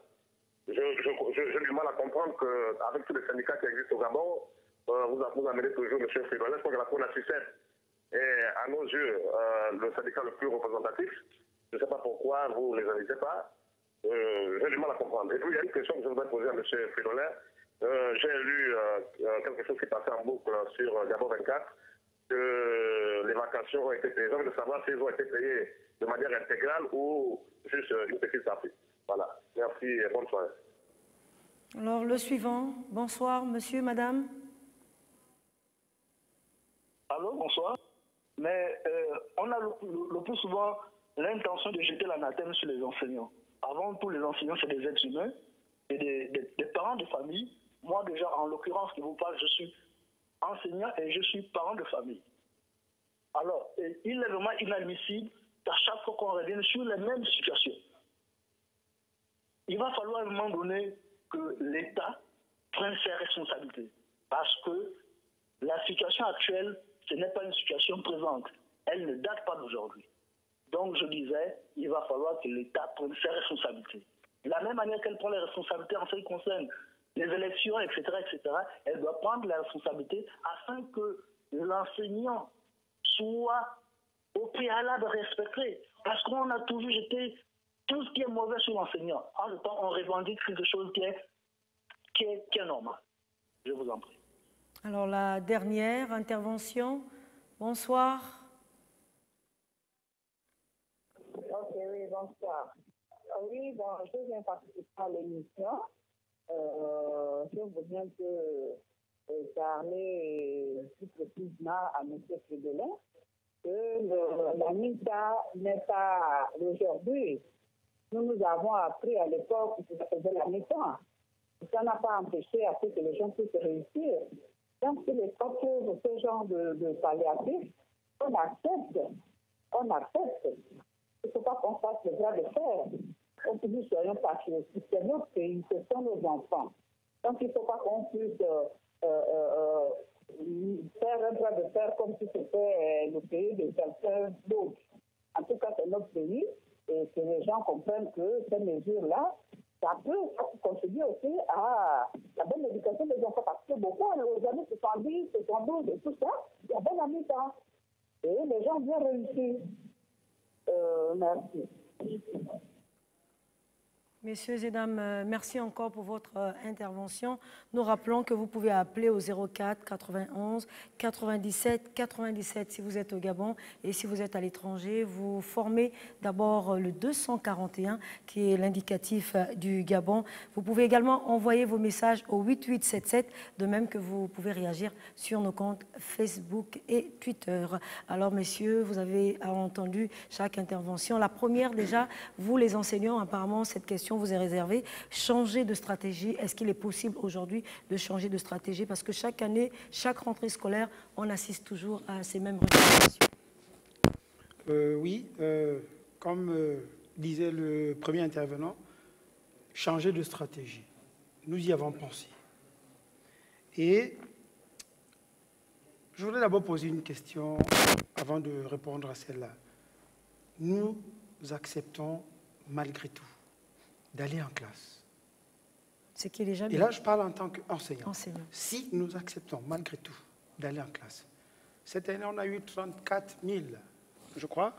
J'ai du mal à comprendre qu'avec tous les syndicats qui existent au Gabon, vous amenez toujours M. Fridolin. Je crois que la CONACICET est, à nos yeux, le syndicat le plus représentatif. Je ne sais pas pourquoi vous ne les invitez pas. J'ai du mal à comprendre. Et puis, il y a une question que je voudrais poser à M. Fridolin. J'ai lu quelque chose qui passait en boucle sur Gabon 24, que les vacations ont été payées. J'ai envie de savoir si elles ont été payées de manière intégrale ou juste une petite partie. Voilà. Merci et bonne soirée. Alors, le suivant. Bonsoir, monsieur, madame. Allô, bonsoir. Mais on a le plus souvent l'intention de jeter l'anathème sur les enseignants. Avant tout, les enseignants, c'est des êtres humains, et des parents de famille. Moi, déjà, en l'occurrence, qui vous parle, je suis enseignant et je suis parent de famille. Alors, il est vraiment inadmissible qu'à chaque fois qu'on revienne sur les mêmes situations, il va falloir à un moment donné que l'État prenne ses responsabilités. Parce que la situation actuelle, ce n'est pas une situation présente. Elle ne date pas d'aujourd'hui. Donc, je disais, il va falloir que l'État prenne ses responsabilités. De la même manière qu'elle prend les responsabilités en ce qui concerne les élections, etc., elle doit prendre les responsabilités afin que l'enseignant soit au préalable respecté. Parce qu'on a toujours jeté tout ce qui est mauvais sur l'enseignant. En même temps, on revendique quelque chose qui est normal. Je vous en prie. Alors, la dernière intervention. Bonsoir. Ok, oui, bonsoir. Oui, bon, je viens participer à l'émission. Je voudrais un peu parler plus précisément à M. Frédelin que la MITA n'est pas d'aujourd'hui. Nous avons appris à l'époque que ça faisait la mi-temps. Ça n'a pas empêché à ce que les gens puissent réussir. Donc, si les gens trouvent ce genre de palliatif, on accepte. On accepte. Il ne faut pas qu'on fasse le bras de fer. Comme si nous soyons patriotiques. C'est notre pays, ce sont nos enfants. Donc, il ne faut pas qu'on puisse faire un bras de fer comme si c'était le pays de quelqu'un d'autre. En tout cas, c'est notre pays et que les gens comprennent que ces mesures-là, ça peut contribuer aussi à la bonne éducation des enfants. Parce que beaucoup, aux années 70, 72 et tout ça, il y avait la mi-temps. Et les gens ont bien réussi. Merci. Messieurs et dames, merci encore pour votre intervention. Nous rappelons que vous pouvez appeler au 04 91 97 97 si vous êtes au Gabon, et si vous êtes à l'étranger, vous formez d'abord le 241 qui est l'indicatif du Gabon. Vous pouvez également envoyer vos messages au 8877, de même que vous pouvez réagir sur nos comptes Facebook et Twitter. Alors messieurs, vous avez entendu chaque intervention. La première déjà, vous les enseignants, apparemment cette question vous est réservée. Changer de stratégie, est-ce qu'il est possible aujourd'hui de changer de stratégie? Parce que chaque année, chaque rentrée scolaire, on assiste toujours à ces mêmes recommandations. Oui, comme disait le premier intervenant, changer de stratégie. Nous y avons pensé. Et je voudrais d'abord poser une question avant de répondre à celle-là. Nous acceptons malgré tout d'aller en classe. Ce qui est déjà bien. Et là, je parle en tant qu'enseignant. Enseignant. Si nous acceptons malgré tout d'aller en classe, cette année, on a eu 34 000, je crois,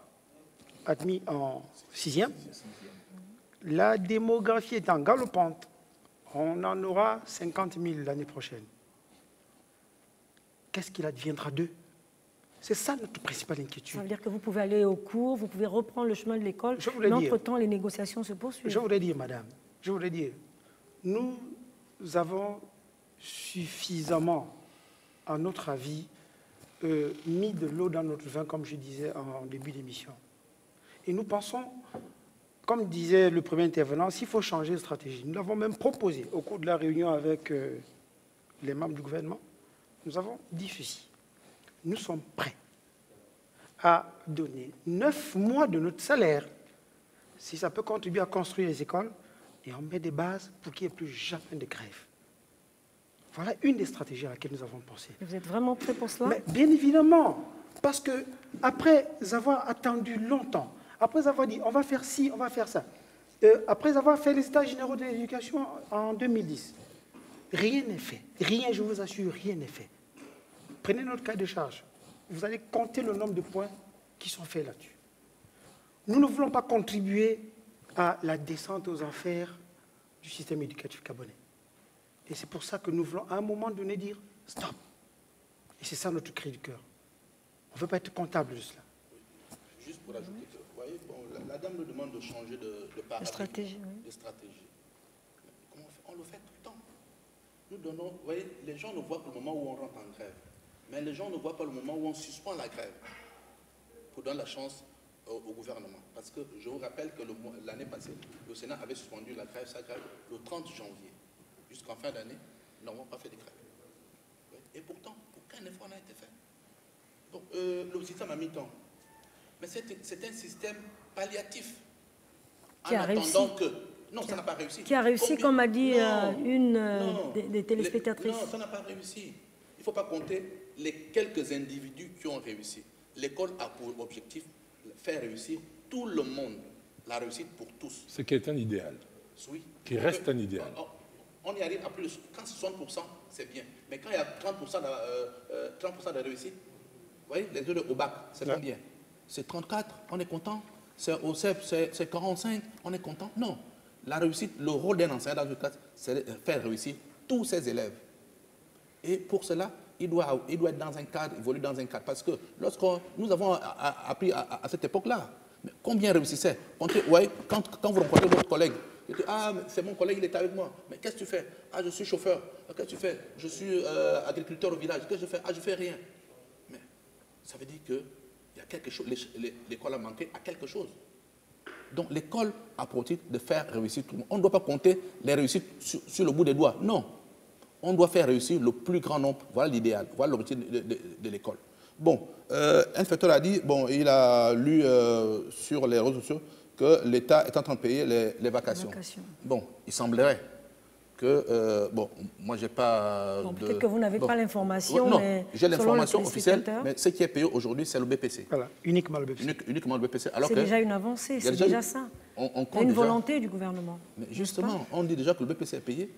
admis en 6e. La démographie étant galopante, on en aura 50 000 l'année prochaine. Qu'est-ce qu'il adviendra d'eux? C'est ça notre principale inquiétude. Ça veut dire que vous pouvez aller au cours, vous pouvez reprendre le chemin de l'école, mais entre-temps, les négociations se poursuivent. Je voudrais dire, madame, nous avons suffisamment, à notre avis, mis de l'eau dans notre vin, comme je disais en début d'émission. Et nous pensons, comme disait le premier intervenant, s'il faut changer de stratégie. Nous l'avons même proposé au cours de la réunion avec les membres du gouvernement. Nous avons dit ceci. Nous sommes prêts à donner 9 mois de notre salaire, si ça peut contribuer à construire les écoles, et on met des bases pour qu'il n'y ait plus jamais de grève. Voilà une des stratégies à laquelle nous avons pensé. Vous êtes vraiment prêts pour cela? Mais bien évidemment, parce que après avoir attendu longtemps, après avoir dit on va faire ci, on va faire ça, après avoir fait les états généraux de l'éducation en 2010, rien n'est fait. Rien, je vous assure, rien n'est fait. Prenez notre cahier de charge. Vous allez compter le nombre de points qui sont faits là-dessus. Nous ne voulons pas contribuer à la descente aux enfers du système éducatif gabonais. Et c'est pour ça que nous voulons à un moment donné dire stop. Et c'est ça notre cri du cœur. On ne veut pas être comptable de cela. Juste pour ajouter que, vous voyez, bon, la dame nous demande de changer de paradigme, de stratégie. Comment on fait? On le fait tout le temps. Nous donnons, vous voyez, les gens ne voient pas le moment où on rentre en grève. Mais les gens ne voient pas le moment où on suspend la grève pour donner la chance au gouvernement. Parce que je vous rappelle que l'année passée, le Sénat avait suspendu la grève, sa grève, le 30 janvier. Jusqu'en fin d'année, nous n'avons pas fait de grève. Et pourtant, aucun effort n'a été fait. Donc, le système a mis temps. Mais c'est un système palliatif. Qui a réussi. Non, ça n'a pas réussi. Qui a réussi, comme a dit une des téléspectatrices. Non, ça n'a pas réussi. Il ne faut pas compter les quelques individus qui ont réussi. L'école a pour objectif de faire réussir tout le monde. La réussite pour tous. Ce qui est un idéal. Oui. Qui reste un idéal. On y arrive à plus de... Quand 60%, c'est bien. Mais quand il y a 30% de réussite, vous voyez, les deux au bac, c'est combien? C'est 34, on est content. C'est au CEP, c'est 45, on est content. Non. La réussite, le rôle d'un enseignant dans une classe, c'est de faire réussir tous ses élèves. Et pour cela, il doit être dans un cadre, évoluer dans un cadre. Parce que lorsque nous avons appris à cette époque-là, combien réussissait? Ouais, quand vous rencontrez votre collègue, il dit, ah, c'est mon collègue, il est avec moi. Mais qu'est-ce que tu fais? Ah, je suis chauffeur. Qu'est-ce que tu fais? Je suis agriculteur au village. Qu'est-ce que je fais? Ah, je ne fais rien. Mais ça veut dire que il y a quelque chose, l'école a manqué à quelque chose. Donc l'école a pour titre de faire réussir tout le monde. On ne doit pas compter les réussites sur le bout des doigts. Non. On doit faire réussir le plus grand nombre. Voilà l'idéal. Voilà l'objectif de l'école. Bon, inspecteur a dit, bon, il a lu sur les réseaux sociaux que l'État est en train de payer les vacations. Bon, il semblerait que, bon, moi j'ai pas... Bon, peut-être que vous n'avez pas l'information, non, mais j'ai l'information officielle, mais ce qui est payé aujourd'hui, c'est le BPC. Voilà, uniquement le BPC. Uniquement le BPC. C'est déjà une avancée, c'est déjà ça. Il y a une volonté du gouvernement. Mais justement, on dit déjà que le BPC est payé.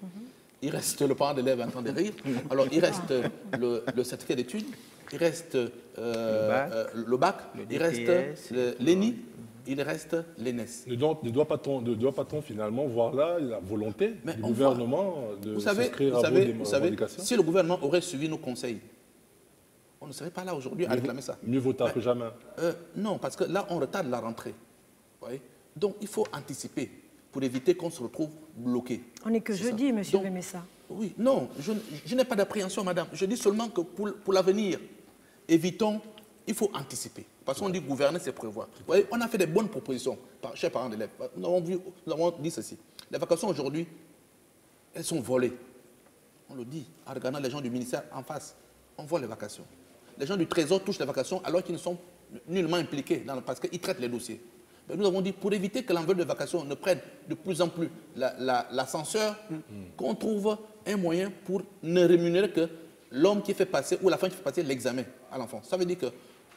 Il reste le parent d'élève en train de rire. Alors, il reste le certificat d'études, il reste le bac, il reste l'ENI, il reste l'ENES. Ne doit pas-t-on finalement voir là la volonté du gouvernement de s'inscrire à vos revendications? Si le gouvernement aurait suivi nos conseils, on ne serait pas là aujourd'hui à réclamer ça. Mieux vaut tard que jamais. Non, parce que là, on retarde la rentrée. Vous voyez? Donc, il faut anticiper pour éviter qu'on se retrouve bloqué. On n'est que jeudi, monsieur Vémessa. Oui, non, je n'ai pas d'appréhension, madame. Je dis seulement que pour l'avenir, évitons, il faut anticiper. Parce qu'on dit gouverner, c'est prévoir. Vous voyez, on a fait des bonnes propositions, chers parents d'élèves. Nous avons dit ceci. Les vacations aujourd'hui, elles sont volées. On le dit en regardant les gens du ministère en face. On vole les vacations. Les gens du Trésor touchent les vacations alors qu'ils ne sont nullement impliqués parce qu'ils traitent les dossiers. Mais nous avons dit, pour éviter que l'envol de vacations ne prenne de plus en plus l'ascenseur, qu'on trouve un moyen pour ne rémunérer que l'homme qui fait passer ou la femme qui fait passer l'examen à l'enfant. Ça veut dire que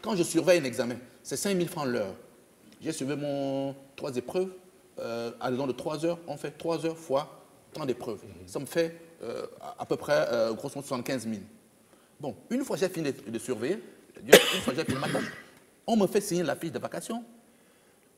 quand je surveille un examen, c'est 5 000 francs l'heure. J'ai surveillé 3 épreuves, à raison de 3 heures, on fait 3 heures fois temps d'épreuves. Ça me fait à peu près, grosso modo, 75 000. Bon, une fois j'ai fini de surveiller, une fois j'ai fini ma tâche, on me fait signer la fiche de vacation,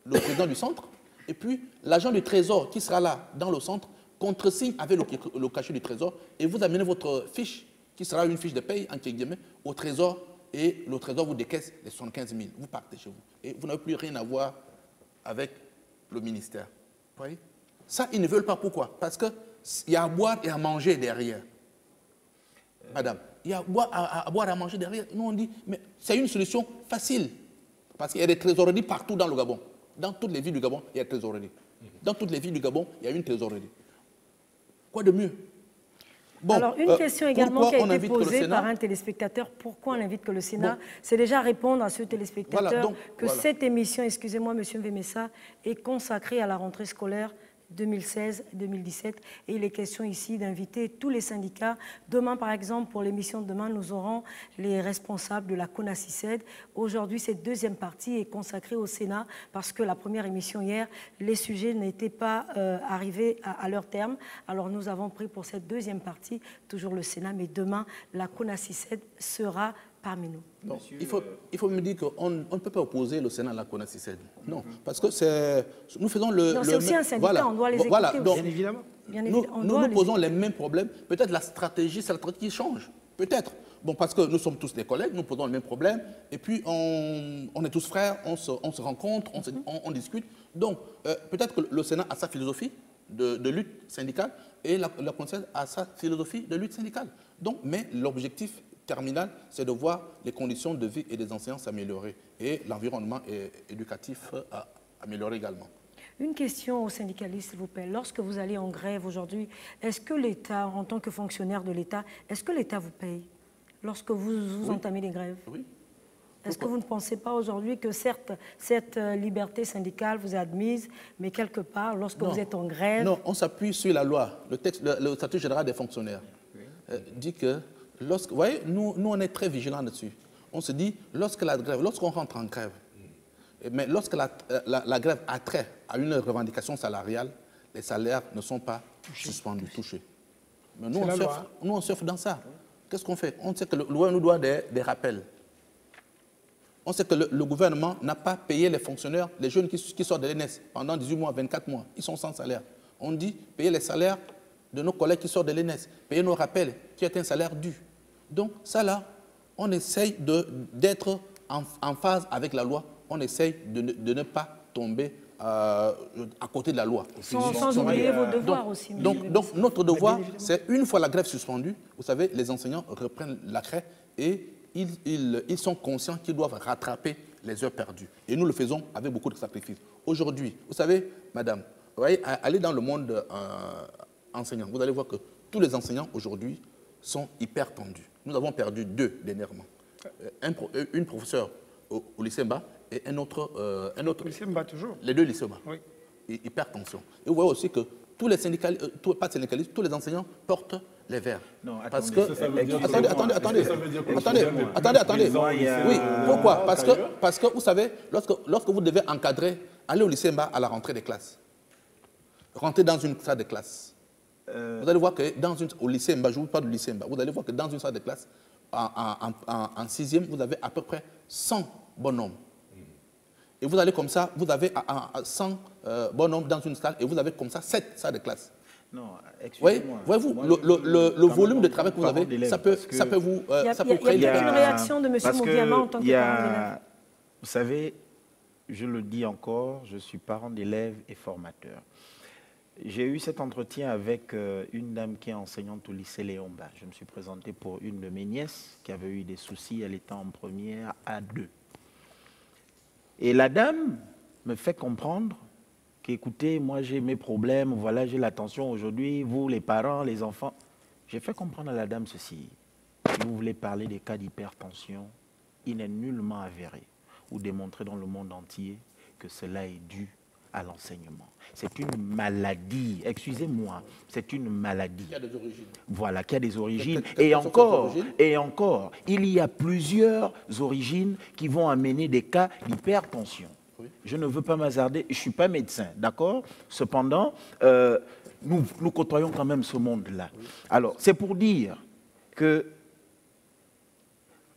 le président du centre, et puis l'agent du Trésor qui sera là dans le centre contresigne avec le cachet du Trésor et vous amenez votre fiche, qui sera une fiche de paye, entre guillemets, au Trésor et le Trésor vous décaisse les 75 000. Vous partez chez vous. Et vous n'avez plus rien à voir avec le ministère. Vous voyez? Ça, ils ne veulent pas. Pourquoi? Parce qu'il y a à boire et à manger derrière. Madame, il y a à boire et à manger derrière. Nous, on dit, mais c'est une solution facile. Parce qu'il y a des trésoreries partout dans le Gabon. Dans toutes les villes du Gabon, il y a des trésoreries. Dans toutes les villes du Gabon, il y a une trésorerie. Quoi de mieux? Bon, alors, une question également qui a été posée par un téléspectateur. Pourquoi on invite que le Sénat? C'est déjà répondre à ce téléspectateur cette émission, excusez-moi, monsieur Vémessa, est consacrée à la rentrée scolaire 2016-2017. Et il est question ici d'inviter tous les syndicats. Demain, par exemple, pour l'émission de demain, nous aurons les responsables de la CONACYCED. Aujourd'hui, cette deuxième partie est consacrée au Sénat parce que la première émission hier, les sujets n'étaient pas arrivés à leur terme. Alors, nous avons pris pour cette deuxième partie toujours le Sénat, mais demain, la CONACYCED sera parmi nous. Non, il faut me dire qu'on ne peut pas opposer le Sénat à la CONACYCED. Non, parce que nous faisons le... Non, c'est aussi un syndicat, on doit les écouter aussi. Donc, bien évidemment. Nous posons les mêmes problèmes. Peut-être la stratégie, c'est la stratégie qui change. Peut-être. Bon, parce que nous sommes tous des collègues, nous posons les mêmes problèmes. Et puis, on est tous frères, on se rencontre, on discute. Donc, peut-être que le Sénat a sa philosophie de lutte syndicale et la CONACYCED a sa philosophie de lutte syndicale. Donc, mais l'objectif terminale, c'est de voir les conditions de vie et des enseignants s'améliorer et l'environnement éducatif améliorer également. Une question aux syndicalistes, s'il vous plaît. Lorsque vous allez en grève aujourd'hui, est-ce que l'État, en tant que fonctionnaire de l'État, est-ce que l'État vous paye lorsque vous entamez les grèves? Oui. Est-ce que vous ne pensez pas aujourd'hui que certes, cette liberté syndicale vous est admise, mais quelque part, lorsque vous êtes en grève... Non, on s'appuie sur la loi. Le statut général des fonctionnaires dit que, vous voyez, nous, on est très vigilants là-dessus. On se dit, lorsqu'on rentre en grève, mais lorsque la grève a trait à une revendication salariale, les salaires ne sont pas suspendus, touchés. Mais nous, on surfe dans ça. Qu'est-ce qu'on fait? On sait que le gouvernement nous doit des rappels. On sait que le gouvernement n'a pas payé les fonctionnaires, les jeunes qui sortent de l'ENS pendant 18 mois, 24 mois. Ils sont sans salaire. On dit payer les salaires de nos collègues qui sortent de l'ENS, payer nos rappels, qui est un salaire dû. Donc ça là, on essaye d'être en phase avec la loi. On essaye de ne pas tomber à côté de la loi. Sans oublier vos devoirs aussi. Donc notre devoir, c'est une fois la grève suspendue, vous savez, les enseignants reprennent la craie et ils sont conscients qu'ils doivent rattraper les heures perdues. Et nous le faisons avec beaucoup de sacrifices. Aujourd'hui, vous savez, madame, vous voyez, allez dans le monde enseignant, vous allez voir que tous les enseignants aujourd'hui sont hyper tendus. Nous avons perdu 2 dernièrement. Une professeure au lycée Mba et un autre lycée Mba toujours. Les 2 lycées Mba. Oui. Hyper tension. Et vous voyez aussi que tous les syndicalistes, pas syndicalistes, tous les enseignants portent les verres. Non, parce que attendez. Oui, pourquoi? Parce que vous savez, lorsque vous devez encadrer, aller au lycée Mba à la rentrée des classes, rentrer dans une salle de classe. Vous allez voir que au lycée Mba, je ne vous parle du lycée Mba, vous allez voir que dans une salle de classe, en 6e, vous avez à peu près 100 bonhommes. Et vous allez comme ça, vous avez 100 bonhommes dans une salle et vous avez comme ça 7 salles de classe. Non, excusez-moi. Voyez-vous, le volume de travail que vous avez, ça peut vous créer... Il y a une réaction de M. Moudiama en tant que parent d'élève. Vous savez, je le dis encore, je suis parent d'élèves et formateur. J'ai eu cet entretien avec une dame qui est enseignante au lycée Léon Mba. Je me suis présenté pour une de mes nièces qui avait eu des soucis, elle était en première A2. Et la dame me fait comprendre qu'écoutez, moi j'ai mes problèmes, voilà, j'ai la tension aujourd'hui, vous les parents, les enfants. J'ai fait comprendre à la dame ceci. Si vous voulez parler des cas d'hypertension, il n'est nullement avéré ou démontré dans le monde entier que cela est dû à l'enseignement. C'est une maladie, excusez-moi, c'est une maladie. Qui a des origines. Voilà, qui a des origines. Et encore, il y a plusieurs origines qui vont amener des cas d'hypertension. Oui. Je ne veux pas m'hasarder, je ne suis pas médecin, d'accord? Cependant, nous côtoyons quand même ce monde-là. Oui. Alors, c'est pour dire que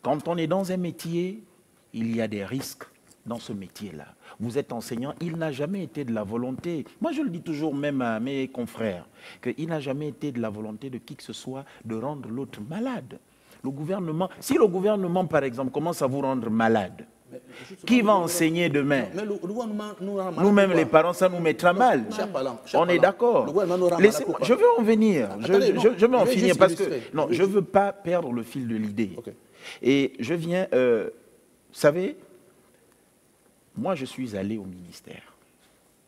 quand on est dans un métier, il y a des risques dans ce métier-là. Vous êtes enseignant, il n'a jamais été de la volonté, moi je le dis toujours même à mes confrères, qu'il n'a jamais été de la volonté de qui que ce soit de rendre l'autre malade. Le gouvernement, si le gouvernement par exemple commence à vous rendre malade, qui va enseigner demain? Nous-mêmes les parents, ça nous mettra mal. On est d'accord. Je veux en venir. Je veux en finir parce que non, je ne veux pas perdre le fil de l'idée. Okay. Et je viens, vous savez, moi, je suis allé au ministère,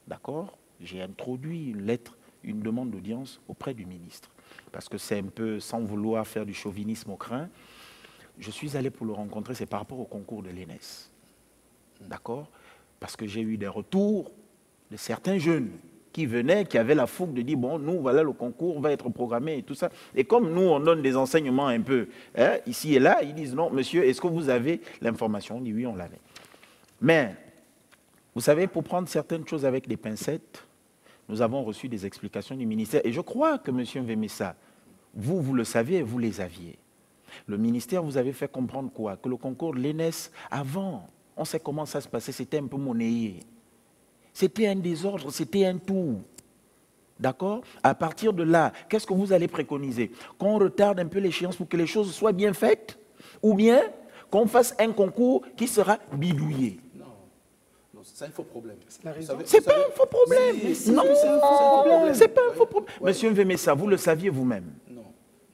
d'accord? J'ai introduit une lettre, une demande d'audience auprès du ministre, parce que c'est un peu, sans vouloir faire du chauvinisme au crin, je suis allé pour le rencontrer, c'est par rapport au concours de l'ENS, d'accord? Parce que j'ai eu des retours de certains jeunes qui venaient, qui avaient la fougue de dire, bon, nous, voilà, le concours va être programmé et tout ça. Et comme nous, on donne des enseignements un peu ici et là, ils disent, non, monsieur, est-ce que vous avez l'information? On dit, oui, on l'avait. Mais... vous savez, pour prendre certaines choses avec des pincettes, nous avons reçu des explications du ministère. Et je crois que M. Mvemessa, vous le saviez, vous les aviez. Le ministère vous avait fait comprendre quoi? Que le concours de l'ENS, avant, on sait comment ça se passait, c'était un peu monnayé. C'était un désordre, c'était un tout. D'accord? À partir de là, qu'est-ce que vous allez préconiser? Qu'on retarde un peu l'échéance pour que les choses soient bien faites? Ou bien qu'on fasse un concours qui sera bidouillé? C'est un faux problème. C'est pas un faux problème. Non, c'est pas un faux problème. Monsieur Mvemessa, vous le saviez vous-même.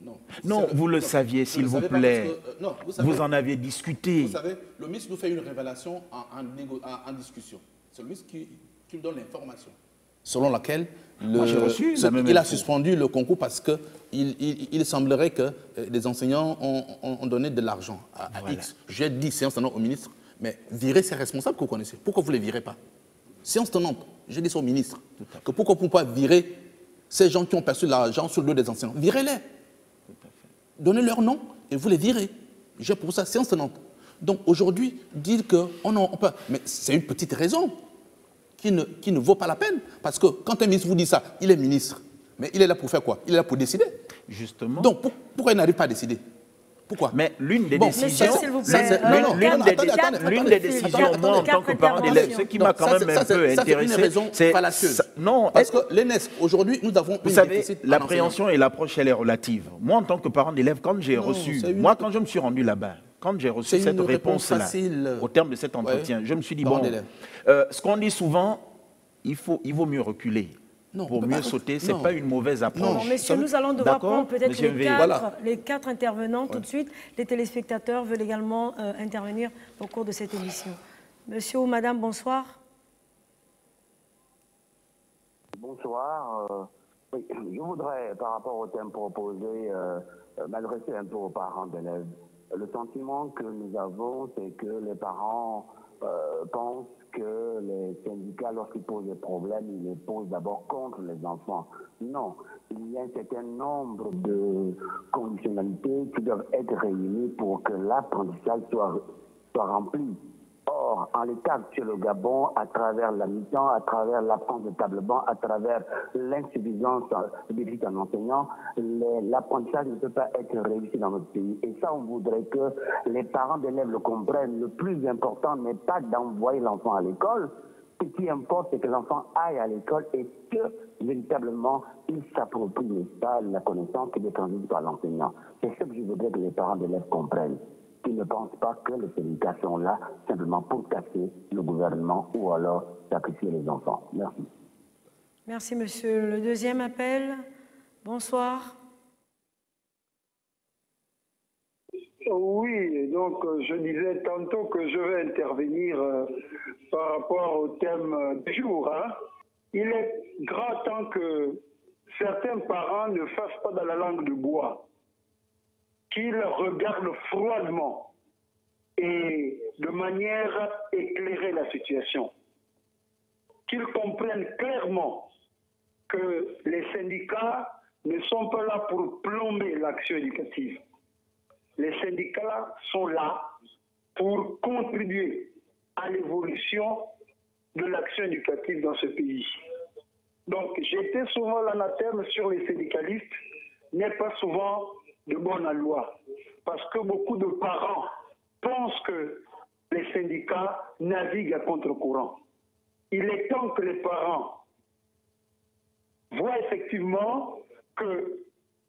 Non. Non, vous le saviez, s'il vous plaît. Non, vous savez, vous en aviez discuté. Vous savez, le ministre nous fait une révélation en discussion. C'est le ministre qui nous donne l'information selon laquelle il a suspendu le concours parce qu'il semblerait que les enseignants ont donné de l'argent à X. J'ai dit séance tenante au ministre, mais virez ces responsables que vous connaissez. Pourquoi vous ne les virez pas? Séance tenante, j'ai dit ça au ministre. Que pourquoi vous ne pouvez pas virer ces gens qui ont perçu l'argent sur le dos des enseignants? Virez-les. Donnez leur nom et vous les virez. J'ai pour ça séance tenante. Donc aujourd'hui, dire que on peut, mais c'est une petite raison qui ne vaut pas la peine. Parce que quand un ministre vous dit ça, il est ministre. Mais il est là pour faire quoi? Il est là pour décider. Justement. Donc pourquoi il n'arrive pas à décider? Pourquoi? Mais l'une des décisions, l'une des décisions, moi en tant que parent d'élève, ce qui m'a quand même un peu intéressé, c'est fallacieuse. Non, parce que l'ENS, aujourd'hui, nous avons vous savez, l'appréhension et l'approche, elle est relative. Moi, en tant que parent d'élève, quand j'ai reçu, moi, quand je me suis rendu là-bas, quand j'ai reçu cette réponse-là, au terme de cet entretien, je me suis dit, bon, ce qu'on dit souvent, il vaut mieux reculer. Pour mieux sauter, ce n'est pas une mauvaise approche. Non, messieurs, nous allons devoir prendre peut-être les quatre intervenants tout de suite. Les téléspectateurs veulent également intervenir au cours de cette émission. Monsieur ou madame, bonsoir. Bonsoir. Oui, je voudrais, par rapport au thème proposé, m'adresser un peu aux parents d'élèves. Le sentiment que nous avons, c'est que les parents pensent que les syndicats, lorsqu'ils posent des problèmes, ils les posent d'abord contre les enfants. Non, il y a un certain nombre de conditionnalités qui doivent être réunies pour que l'apprentissage soit rempli. Or, en l'état actuel au Gabon, à travers la mi-temps, à travers l'absence de table-banc, à travers l'insuffisance de déficit en enseignants, l'apprentissage ne peut pas être réussi dans notre pays. Et ça, on voudrait que les parents d'élèves le comprennent. Le plus important n'est pas d'envoyer l'enfant à l'école. Ce qui importe, c'est que l'enfant aille à l'école et que, véritablement, il s'approprie la connaissance qui est transmise par l'enseignant. C'est ce que je voudrais que les parents d'élèves comprennent. Qui ne pensent pas que les syndicats sont là simplement pour casser le gouvernement ou alors sacrifier les enfants. Merci. Merci, monsieur. Le deuxième appel. Bonsoir. Oui, donc je disais tantôt que je vais intervenir par rapport au thème du jour. Il est grand temps que certains parents ne fassent pas dans la langue de bois, qu'ils regardent froidement et de manière éclairée la situation, qu'ils comprennent clairement que les syndicats ne sont pas là pour plomber l'action éducative. Les syndicats sont là pour contribuer à l'évolution de l'action éducative dans ce pays. Donc, j'étais souvent l'anathème sur les syndicalistes, n'est pas souvent de bonne loi, parce que beaucoup de parents pensent que les syndicats naviguent à contre-courant. Il est temps que les parents voient effectivement que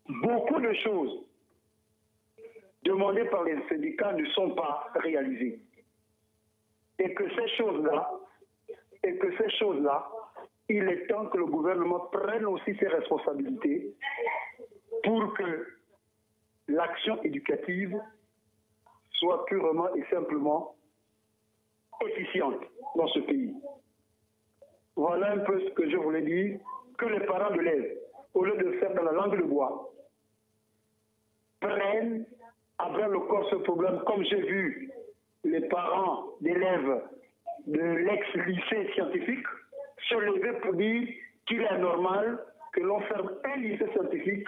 beaucoup de choses demandées par les syndicats ne sont pas réalisées. Et que ces choses-là, il est temps que le gouvernement prenne aussi ses responsabilités pour que l'action éducative soit purement et simplement efficiente dans ce pays. Voilà un peu ce que je voulais dire, que les parents d'élèves, au lieu de faire dans la langue de bois, prennent à bras le corps ce problème, comme j'ai vu les parents d'élèves de l'ex-lycée scientifique se lever pour dire qu'il est anormal que l'on ferme un lycée scientifique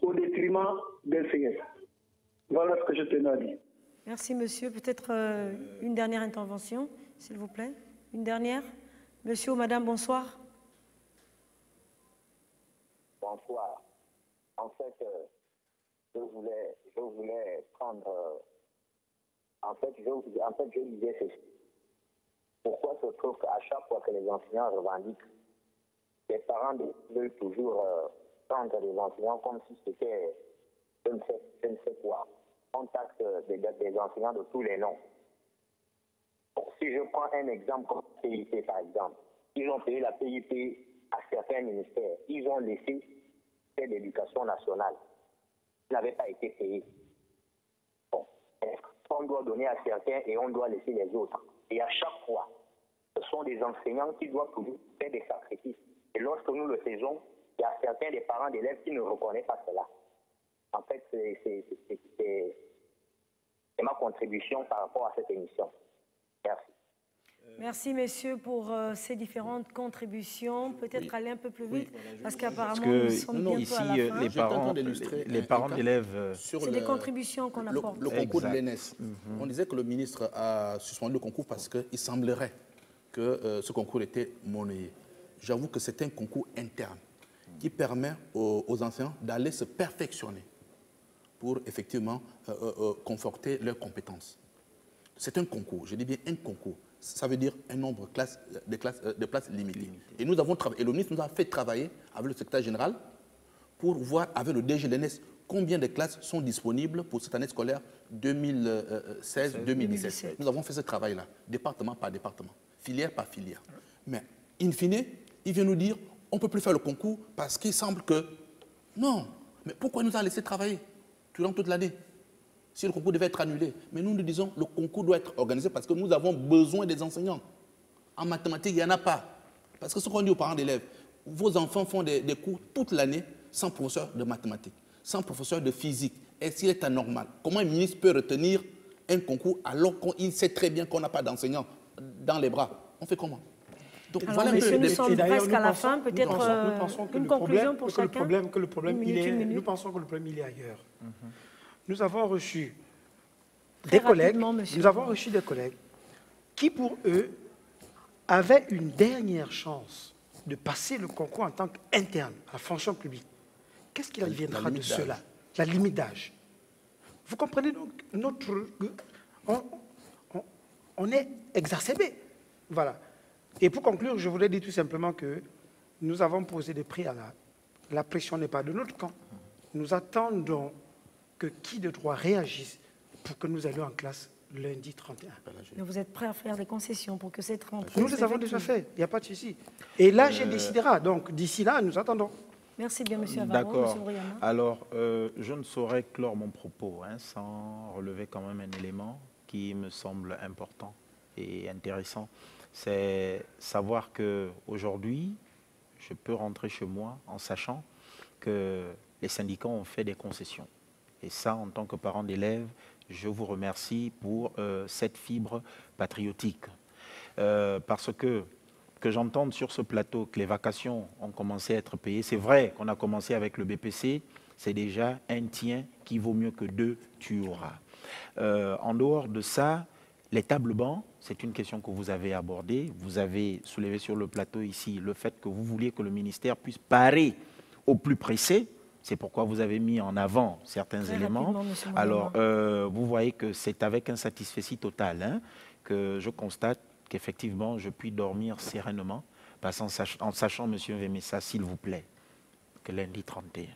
au détriment d'un CS. Voilà ce que je tenais à dire. Merci, monsieur. Peut-être une dernière intervention, s'il vous plaît. Une dernière. Monsieur ou madame, bonsoir. Bonsoir. En fait, je voulais prendre... En fait, je disais ceci. Pourquoi se trouve qu'à chaque fois que les enseignants revendiquent, les parents veulent toujours prendre les enseignants comme si c'était je ne sais quoi. On taxe des enseignants de tous les noms. Donc, si je prends un exemple comme PIP, par exemple, ils ont payé la PIP à certains ministères. Ils ont laissé l'éducation nationale. n'avaient pas été payés. Bon, on doit donner à certains et on doit laisser les autres. Et à chaque fois, ce sont des enseignants qui doivent toujours faire des sacrifices. Et lorsque nous le faisons, il y a certains des parents d'élèves qui ne reconnaissent pas cela. En fait, c'est ma contribution par rapport à cette émission. Merci. Merci, messieurs, pour ces différentes contributions. Peut-être aller un peu plus vite, parce qu'apparemment, nous sommes bientôt ici, à la fin. les parents d'élèves... C'est des contributions qu'on apporte. Le concours de l'ENS. On disait que le ministre a suspendu le concours parce qu'il semblerait que ce concours était monnayé. J'avoue que c'est un concours interne qui permet aux enseignants d'aller se perfectionner pour effectivement conforter leurs compétences. C'est un concours, je dis bien un concours. Ça veut dire un nombre de places limitées. Et nous avons travaillé, et le ministre nous a fait travailler avec le secrétaire général pour voir avec le DG de l'ENS combien de classes sont disponibles pour cette année scolaire 2016-2017. Nous avons fait ce travail-là, département par département, filière par filière. Mais, in fine, il vient nous dire on ne peut plus faire le concours parce qu'il semble que... Non, mais pourquoi il nous a laissé travailler durant toute l'année si le concours devait être annulé? Mais nous disons le concours doit être organisé parce que nous avons besoin des enseignants. En mathématiques, il n'y en a pas. Parce que ce qu'on dit aux parents d'élèves, vos enfants font des cours toute l'année sans professeur de mathématiques, sans professeur de physique. Est-ce qu'il est anormal? Comment un ministre peut retenir un concours alors qu'il sait très bien qu'on n'a pas d'enseignants dans les bras? On fait comment? Donc, alors, voilà messieurs, nous peu sommes presque à la fin. Peut-être une conclusion pour chacun. Nous pensons que le problème, il est ailleurs. Nous avons reçu des collègues, qui, pour eux, avaient une dernière chance de passer le concours en tant qu'interne à la fonction publique. Qu'est-ce qu'il adviendra de cela? La limite d'âge. Vous comprenez donc, on est exacerbé. Voilà. Et pour conclure, je voudrais dire tout simplement que nous avons posé des préalables. La pression n'est pas de notre camp. Nous attendons que qui de droit réagisse pour que nous allions en classe lundi 31. Mais vous êtes prêts à faire des concessions pour que cette rentrée... Nous les avons déjà fait, il n'y a pas de souci. Et là, j'ai décidera. Donc, d'ici là, nous attendons. Merci bien, M. Avaro. D'accord. Alors, je ne saurais clore mon propos sans relever quand même un élément qui me semble important et intéressant. C'est savoir qu'aujourd'hui, je peux rentrer chez moi en sachant que les syndicats ont fait des concessions. Et ça, en tant que parent d'élèves, je vous remercie pour cette fibre patriotique. Parce que j'entende sur ce plateau que les vacations ont commencé à être payées. C'est vrai qu'on a commencé avec le BPC, c'est déjà un tien qui vaut mieux que 2 tu auras. En dehors de ça, les tables bancs, c'est une question que vous avez abordée. Vous avez soulevé sur le plateau ici le fait que vous vouliez que le ministère puisse parer au plus pressé. C'est pourquoi vous avez mis en avant certains éléments. Alors, vous voyez que c'est avec un satisfecit total que je constate qu'effectivement, je puis dormir sereinement, parce en sachant, M. Vemessa, s'il vous plaît, que lundi 31,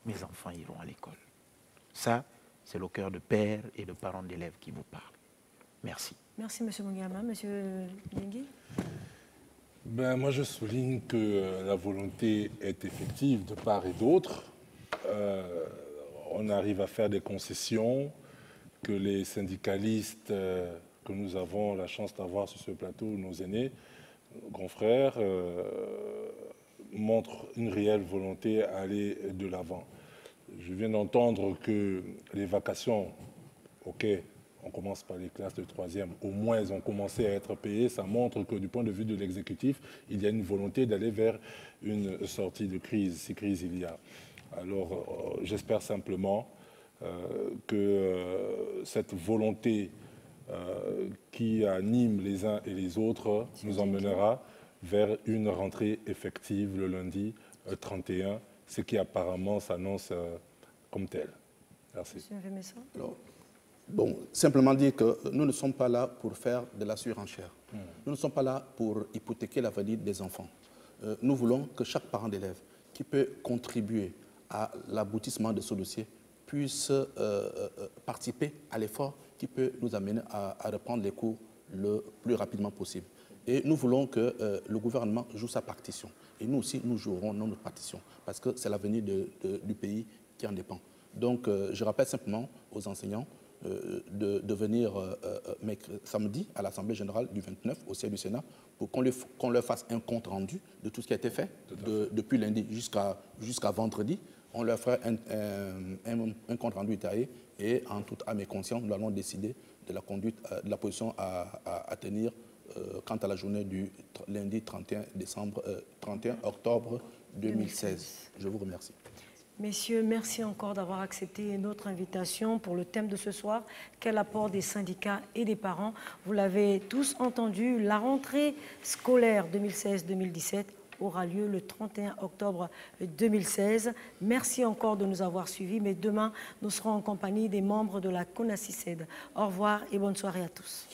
mes enfants iront à l'école. Ça, c'est le cœur de père et de parents d'élèves qui vous parle. Merci. Merci, M. Mungama. M. Lingui? Moi, je souligne que la volonté est effective de part et d'autre. On arrive à faire des concessions, que les syndicalistes que nous avons la chance d'avoir sur ce plateau, nos aînés, nos confrères, montrent une réelle volonté à aller de l'avant. Je viens d'entendre que les vacations, ok, on commence par les classes de 3e, au moins elles ont commencé à être payées. Ça montre que du point de vue de l'exécutif, il y a une volonté d'aller vers une sortie de crise, si crise il y a. Alors j'espère simplement que cette volonté qui anime les uns et les autres nous emmènera vers une rentrée effective le lundi 31, ce qui apparemment s'annonce comme tel. Merci. Alors, bon, simplement dire que nous ne sommes pas là pour faire de la surenchère. Nous ne sommes pas là pour hypothéquer l'avenir des enfants. Nous voulons que chaque parent d'élève qui peut contribuer à l'aboutissement de ce dossier puisse participer à l'effort qui peut nous amener à reprendre les cours le plus rapidement possible. Et nous voulons que le gouvernement joue sa partition. Et nous aussi, nous jouerons notre partition, parce que c'est l'avenir du pays qui en dépend. Donc, je rappelle simplement aux enseignants de venir samedi à l'Assemblée générale du 29 au siège du Sénat pour qu'on leur fasse un compte rendu de tout ce qui a été fait depuis lundi jusqu'à vendredi. On leur fera un compte rendu détaillé et en toute âme et conscience, nous allons décider de la conduite, de la position à tenir quant à la journée du lundi 31 octobre 2016. Je vous remercie. Messieurs, merci encore d'avoir accepté notre invitation pour le thème de ce soir, quel apport des syndicats et des parents. Vous l'avez tous entendu, la rentrée scolaire 2016-2017 aura lieu le 31 octobre 2016. Merci encore de nous avoir suivis, mais demain, nous serons en compagnie des membres de la CONACYCED. Au revoir et bonne soirée à tous.